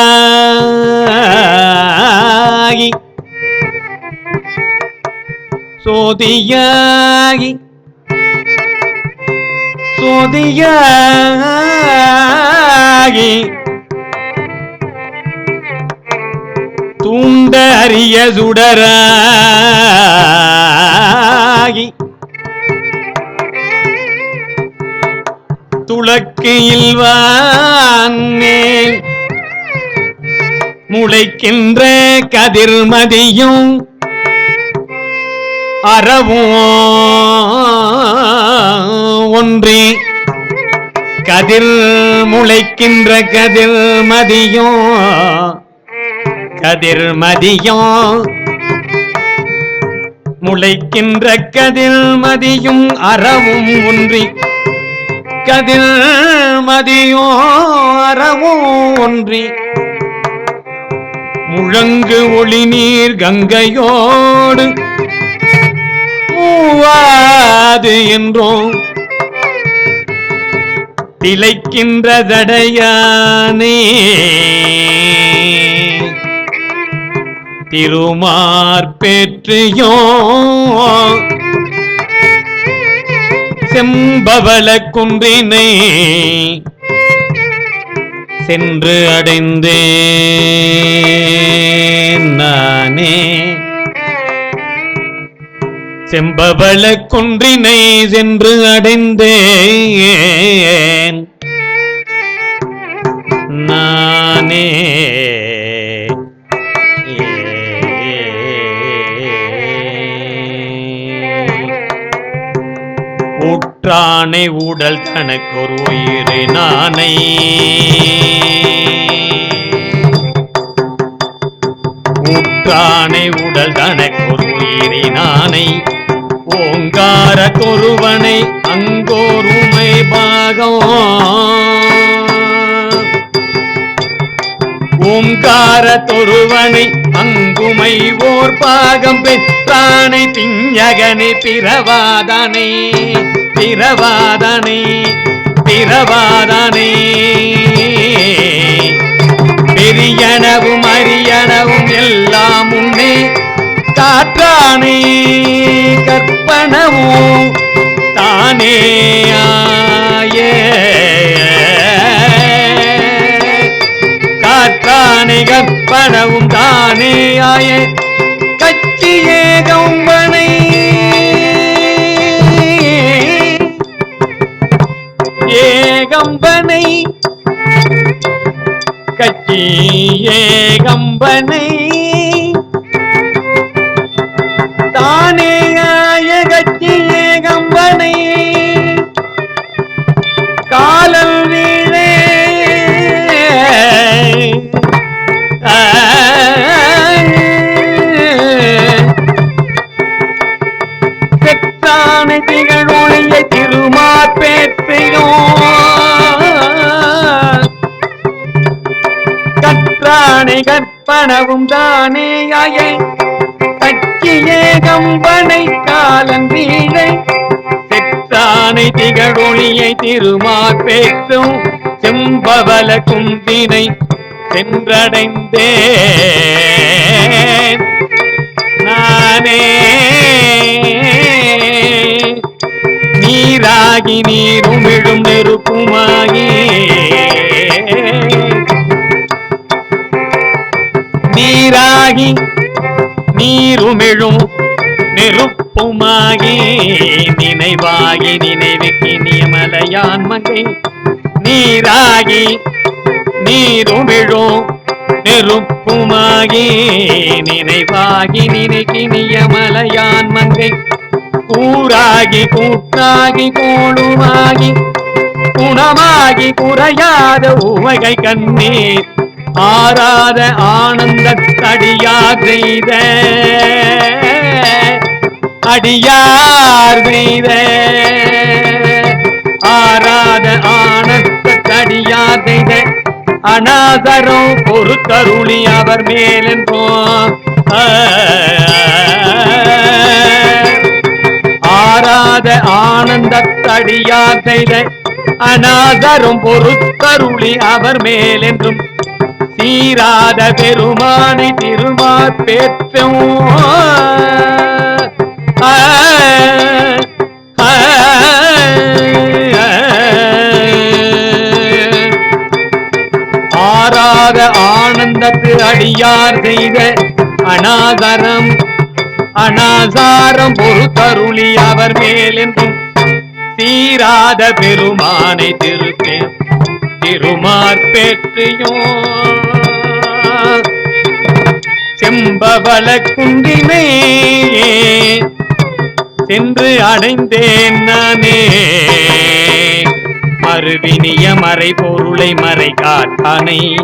[SPEAKER 2] சோதியாகி சோதியாகி தூண்ட அரிய சுடராகி துளக்கு இல்வான் மேல் முளைக்கின்ற கதிர்மதியும் அறவும் ஒன்றி கதிர் முளைக்கின்ற கதிர்மதியும் முளைக்கின்ற கதில் மதியும் அறவும் ஒன்றி கதில் மதியோ அறவும் ஒன்றி முழங்கு ஒளி நீர் கங்கையோடு மூவாது என்றோம் திளைக்கின்ற தடையானே திருமார்பேற்றியோ செம்பவள குன்றினை சென்று அடைந்தேன் நானே செம்பவள குன்றினை சென்று அடைந்தேன் நானே ஊற்றானை ஊடல் தனக்கொரு உயிரை நானை ஊற்றானை உடல் தனக்கொரு உயிரை நானை ஓங்கார தொருவனை அங்கோர் உமை பாகம் ஓங்கார தொருவனை அங்குமை ஓர் பாகம் பெற்றானை திஞ்சகனை பிறவாதனை பிறவாதனை பிறவாதனை பெரியனவும் அரியனவும் எல்லாம் உன்னே காற்றானே கற்பனவும் தானே ஆய காற்றானை கற்பனவும் தானே ஆய கச்சியே கம்பனை ஏகம்பனை கச்சி ஏகம்பனை தானே ஆய கச்சி ஏகம்பனை காலல் வீழே பெற்றானை திகழொழிய திருமார்பேற்றையோ கற்றானை கற்பனவும் தானே ஆய கச்சியே கம்பனை காலன் வீழை செற்றானை திகழொழியை திருமார்பேற்றும் செம்பவள குன்றினை சென்றடைந்தேன் நானே நீராகி நீருமிழும் நெருப்புமாகி நீராகி நீருமிழும் நெருப்புமாகி நினைவாகி நினைவுக்கு நியமலையான் மங்கை நீராகி நீருமிழும் நெருப்புமாகி நினைவாகி நினைக்கு நியமலையான் மங்கை கூறாகி கூட்டாகி கோளுமாகி குணமாகி குறையாத உவகை கண்ணீர் ஆராத ஆனந்த அடியார் செய்த அடியார் செய்த ஆராத ஆனந்த அடியார் செய்த அநாதரம் பொறுத்தருளி அவர் மேலென்றோ ஆராத ஆனந்த அடியார் செய்த அநாதரும் பொறுத்தருளி அவர் மேலென்றும் சீராத பெருமானை திருமார்பேற்றும் ஆராத ஆனந்தத்து அடியார் செய்த அநாதரம் அநாசாரம் பொறுத்தருளி அவர் மேலென்றும் சீராத பெருமானை திருமார்பேற்றியோ செம்பவள குன்றினை சென்று அடைந்தேன் நானே மறுவினிய மறை பொருளை மறை காட்டானை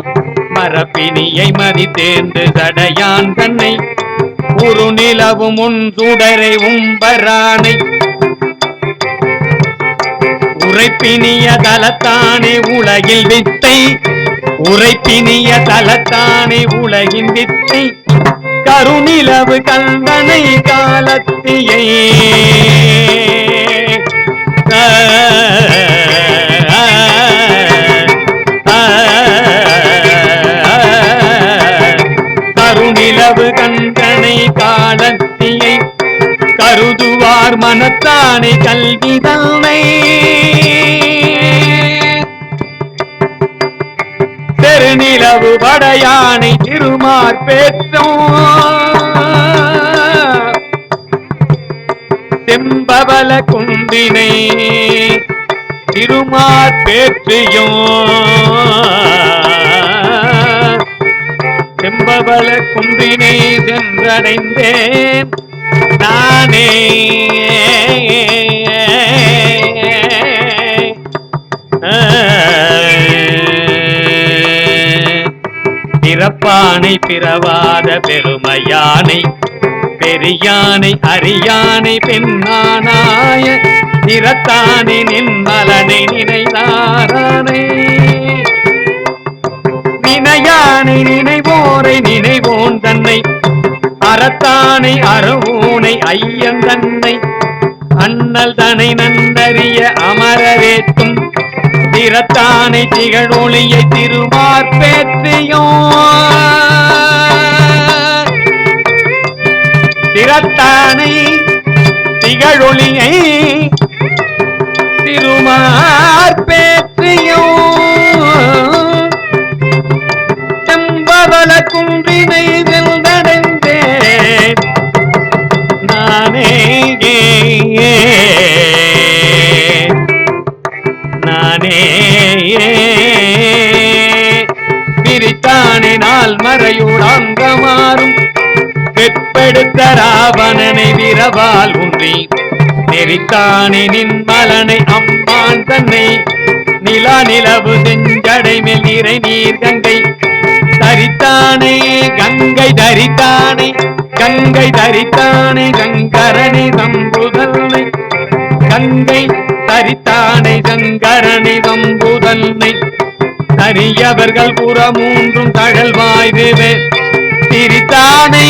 [SPEAKER 2] மரப்பினியை மதி தேர்ந்து தடையான் தன்னை ஒரு நிலவும் உன் சுடரை உம்பரானை உரைப்பினிய தலத்தானே உலகில் வித்தை உரைப்பினிய தலத்தானே உலகின் வித்தை கருநிலவு கந்தனை காலத்தியை கருநிலவு கந்தனை காலத்தியை கருதுவார் மனத்தானே கல்வி தன்னை பெருநிலவு படையானை திருமார்பேற்றும் செம்பவல குன்றினை திருமார்பேற்றியும் செம்பவல குன்றினை சென்றடைந்தேன் நானே பிறப்பானை பிறவாத பெருமையானை பெரியானை அரியானை பெண்ணானாய நிறத்தானே நின்மலனை நினைதாரானை நினையானை நினைவோரை நினைவோன் தன்னை அறத்தானை அறவோனை ஐயன் தன்னை அண்ணல் தனை நன்னறிய அமரரேத்தும் திறத்தானை திகழொளியை திருமார்பேற்றியோ திறத்தானை திகழொளியை திருமார்பேற்றியோ செம்பவல குன்றினை சென்றடைந்தேன் நானே நானே பிரித்தானே நாள் மறையுடாங்கமாறும் வெற்பெடுத்த ராவணனை விரவால் உன்றி நெறித்தானே நின்மலனை அம்மான் தன்னை நிலா நிலவு செஞ்சடை மேல் நிறை நீர் கங்கை தரித்தானே கங்கை தரித்தானே கங்கை தரித்தானே கங்கரணி தம்புதல்லை கங்கை தரித்தானே கங்கரணி தம்புதல்லை தரியவர்கள் புறமூன்றும் தழல்வாய் வேவே திரித்தானே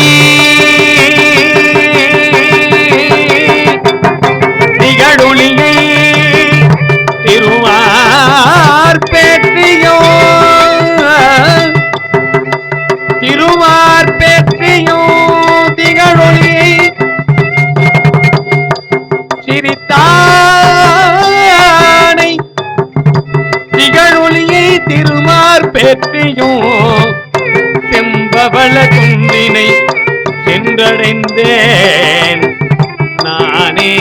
[SPEAKER 2] திகழொளியை திருமார்பேற்றியோ திருமார்பேற்றியோ திகழொளியை சிரித்தானை திகழொளியை திருமார்பேற்றியோ செம்பவள குன்றினை சென்றடைந்தேன் நானே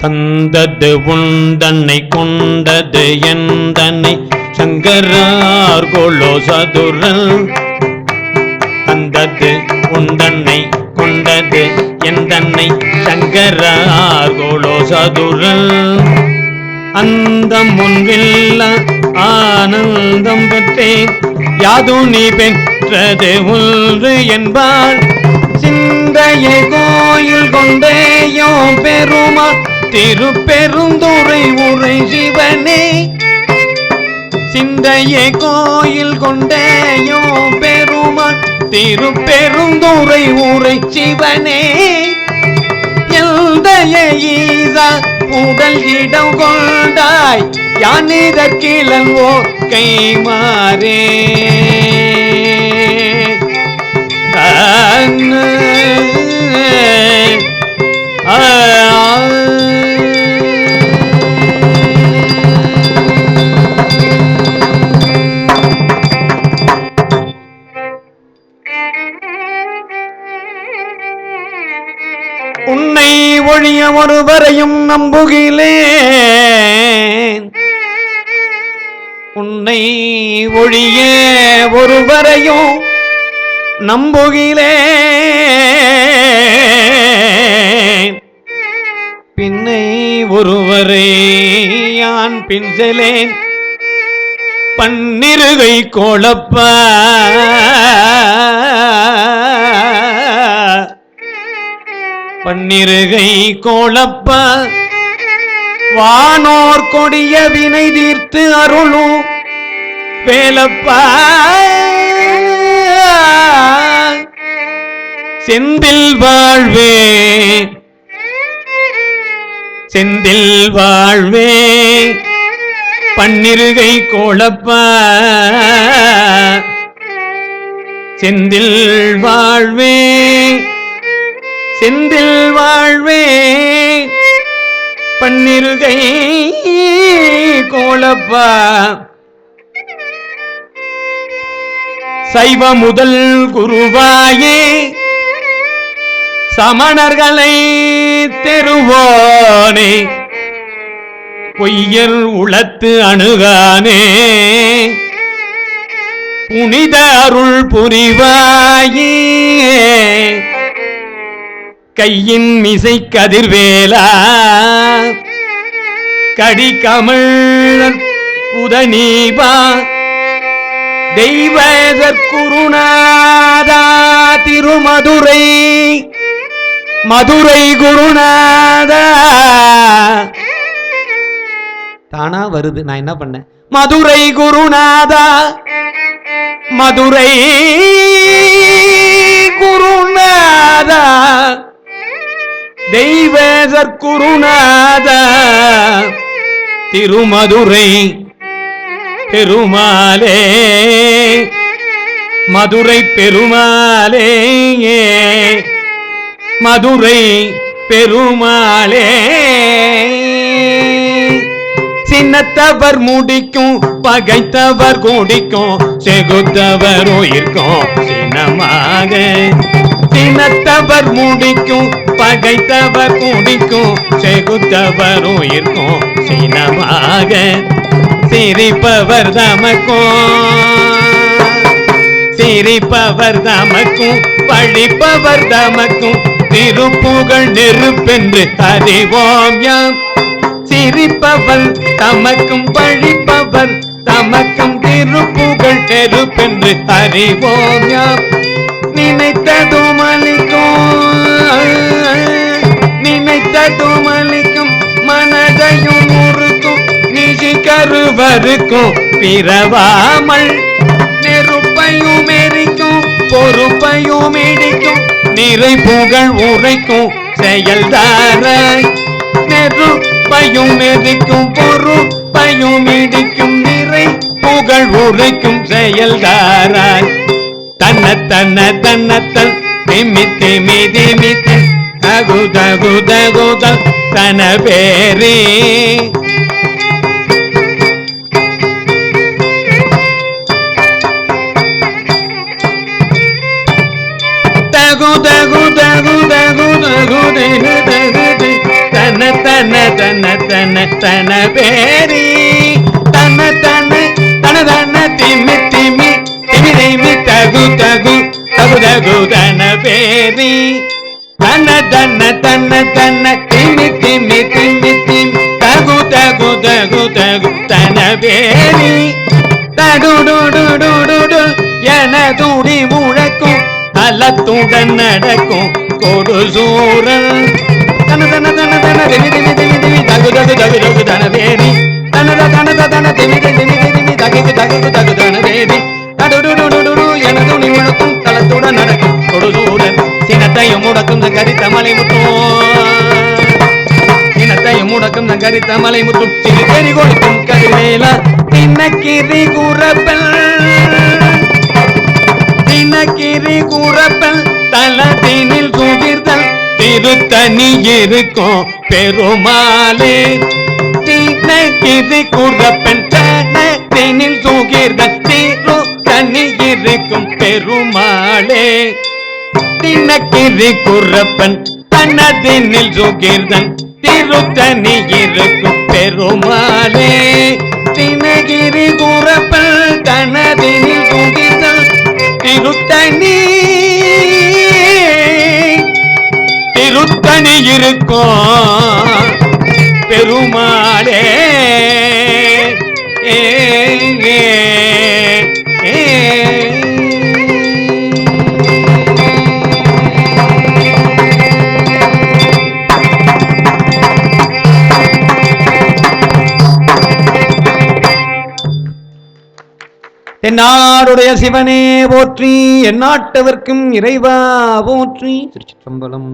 [SPEAKER 2] தந்தது உண்டனை கொண்டது எந்தனை சங்கரார் கொலோ சதுரல் தந்தது உண்டனை கொண்டது எந்தனை சங்கரார் கொலோ சதுரல் அந்தம் ஒன்றில்ல ஆனந்தம் பெற்றேன் யாது நீ பெற்றது ஒன்று என்பாள் சிந்தையை கோயில் கொண்டேயோ பெருமா திருப்பெருந்துறை உரை சிவனே சிந்தையை கோயில் கொண்டேயோ பெருமா திருப்பெருந்துறை உரை சிவனே முந்தைய ஈசா உடல் இடம் கொண்டாய் யானிதற்கிழவோ கைமாறே உன்னை ஒழிய ஒருவரையும் நம்புகிலேன் உன்னை ஒழிய ஒருவரையும் நம்புகிலேன் பின்னை ஒருவரை யான் பின்சலேன் பன்னிருகை கோளப்ப பன்னிருகை கோளப்ப வானோர் கொடிய வினை தீர்த்து அருளும் வேலப்பா செந்தில் வாழ்வே செந்தில் வாழ்வே பன்னிருகை கோளப்பா செந்தில் வாழ்வே செந்தில் வாழ்வே பன்னிருகை கோளப்பா சைவ முதல் குருவாயே சமணர்களை தெருவோனே பொய்யர் உளத்து அணுகானே புனித அருள் புரிவாயே கையின் மிசை கதிர்வேலா கடிகமள் உதனீபா தெய்வ குருநாதா திருமதுரை மதுரை குருநாதா தானா வருது நான் என்ன பண்ணேன் மதுரை குருநாதா மதுரை குருநாதா தெய்வ சற்குருநாதா திருமதுரை பெருமாளே மதுரை பெருமாளே மதுரை பெருமாளே சின்னத்தவர் முடிக்கும் பகைத்தவர் குடிக்கும் செகுத்தவர் உயிர்க்கும் சின்னமாக சின்னத்தவர் முடிக்கும் பகைத்தவர் குடிக்கும் செகுத்தவர் உயிர்க்கும் சின்னமாக சிரிப்பவர் தமக்கும் பழிப்பவர் தமக்கும் திருப்புகழ் நெருப்பென்று அறிவோம் யாம் சிரிப்பவர் தமக்கும் பழிப்பவர் தமக்கும் திருப்புகழ் நெருப்பென்று அறிவோம் யாம் நினைத்ததும் அளிக்கும் மனதையும் முறுக்கும் நிஜி கருவருக்கும் பிறவாமல் நெருப்பையும் எரிக்கும் பொறுப்பையும் இடிக்கும் நிறை புகழ் உரைக்கும் செயல்தாராய் நெருப்பையும் எரிக்கும் பொறுப்பையும் இடிக்கும் நிறை புகழ் உரைக்கும் செயல்தாராய் தன்ன தன்ன தன்னத்தல் திமி திமி திமித்து தகு தகு தகுதல் தன பேரே தகு தகு தகு தகு தகு தகு தன தன தன தன தன பேரி தன தன தன தன திமி திமி திமி திமி தகு தகு தகு தகு தன பேரி தன தன தன தன திமி திமி திமி திமி தகு தகு தகு தகு தன பேரி தடுடுடுடுடுடு என துடி முழக்கும் தலத்துடன் நடக்கும் கொடு சூரன் தன தன தன தன திமி திமி திமி திமி தகு தகு தகு தகு தன பேரி தனத தனத தன திமி திமி திமி தகு தகு தகு தன பேரி தடுடுடுடுடு என துடி முழக்கும் தலத்துடன் நடக்கும் கொடு சூரன் சினத்தையும் முடக்கும் கரித்த மலை முட்டும் அலங்கரித்த மலை முற்றும் சிறுகறி கொடுக்கும் கதிர்வேலா தினக்கிரி கூறப்பல் தினக்கிரி கூறப்பல் தலத்தினில் சுகிர்தல் திருத்தனி இருக்கும் பெருமாளே தினக்கிரி கூறப்பன் தலத்தினில் சுகிர்தல் திருத்தனி இருக்கும் பெருமாளே தினக்கிரி கூறப்பன் தனதினில் சுகிர்தன் திருத்தனி இருக்கும் பெருமாளே தினகிரி கூறப்பல் தனதினில் சுகிர்தன் திருத்தனி இருக்கும் பெருமாளே என்னாருடைய சிவனே போற்றி எந்நாட்டவர்க்கும் இறைவா போற்றி. திருச்சிற்றம்பலம்.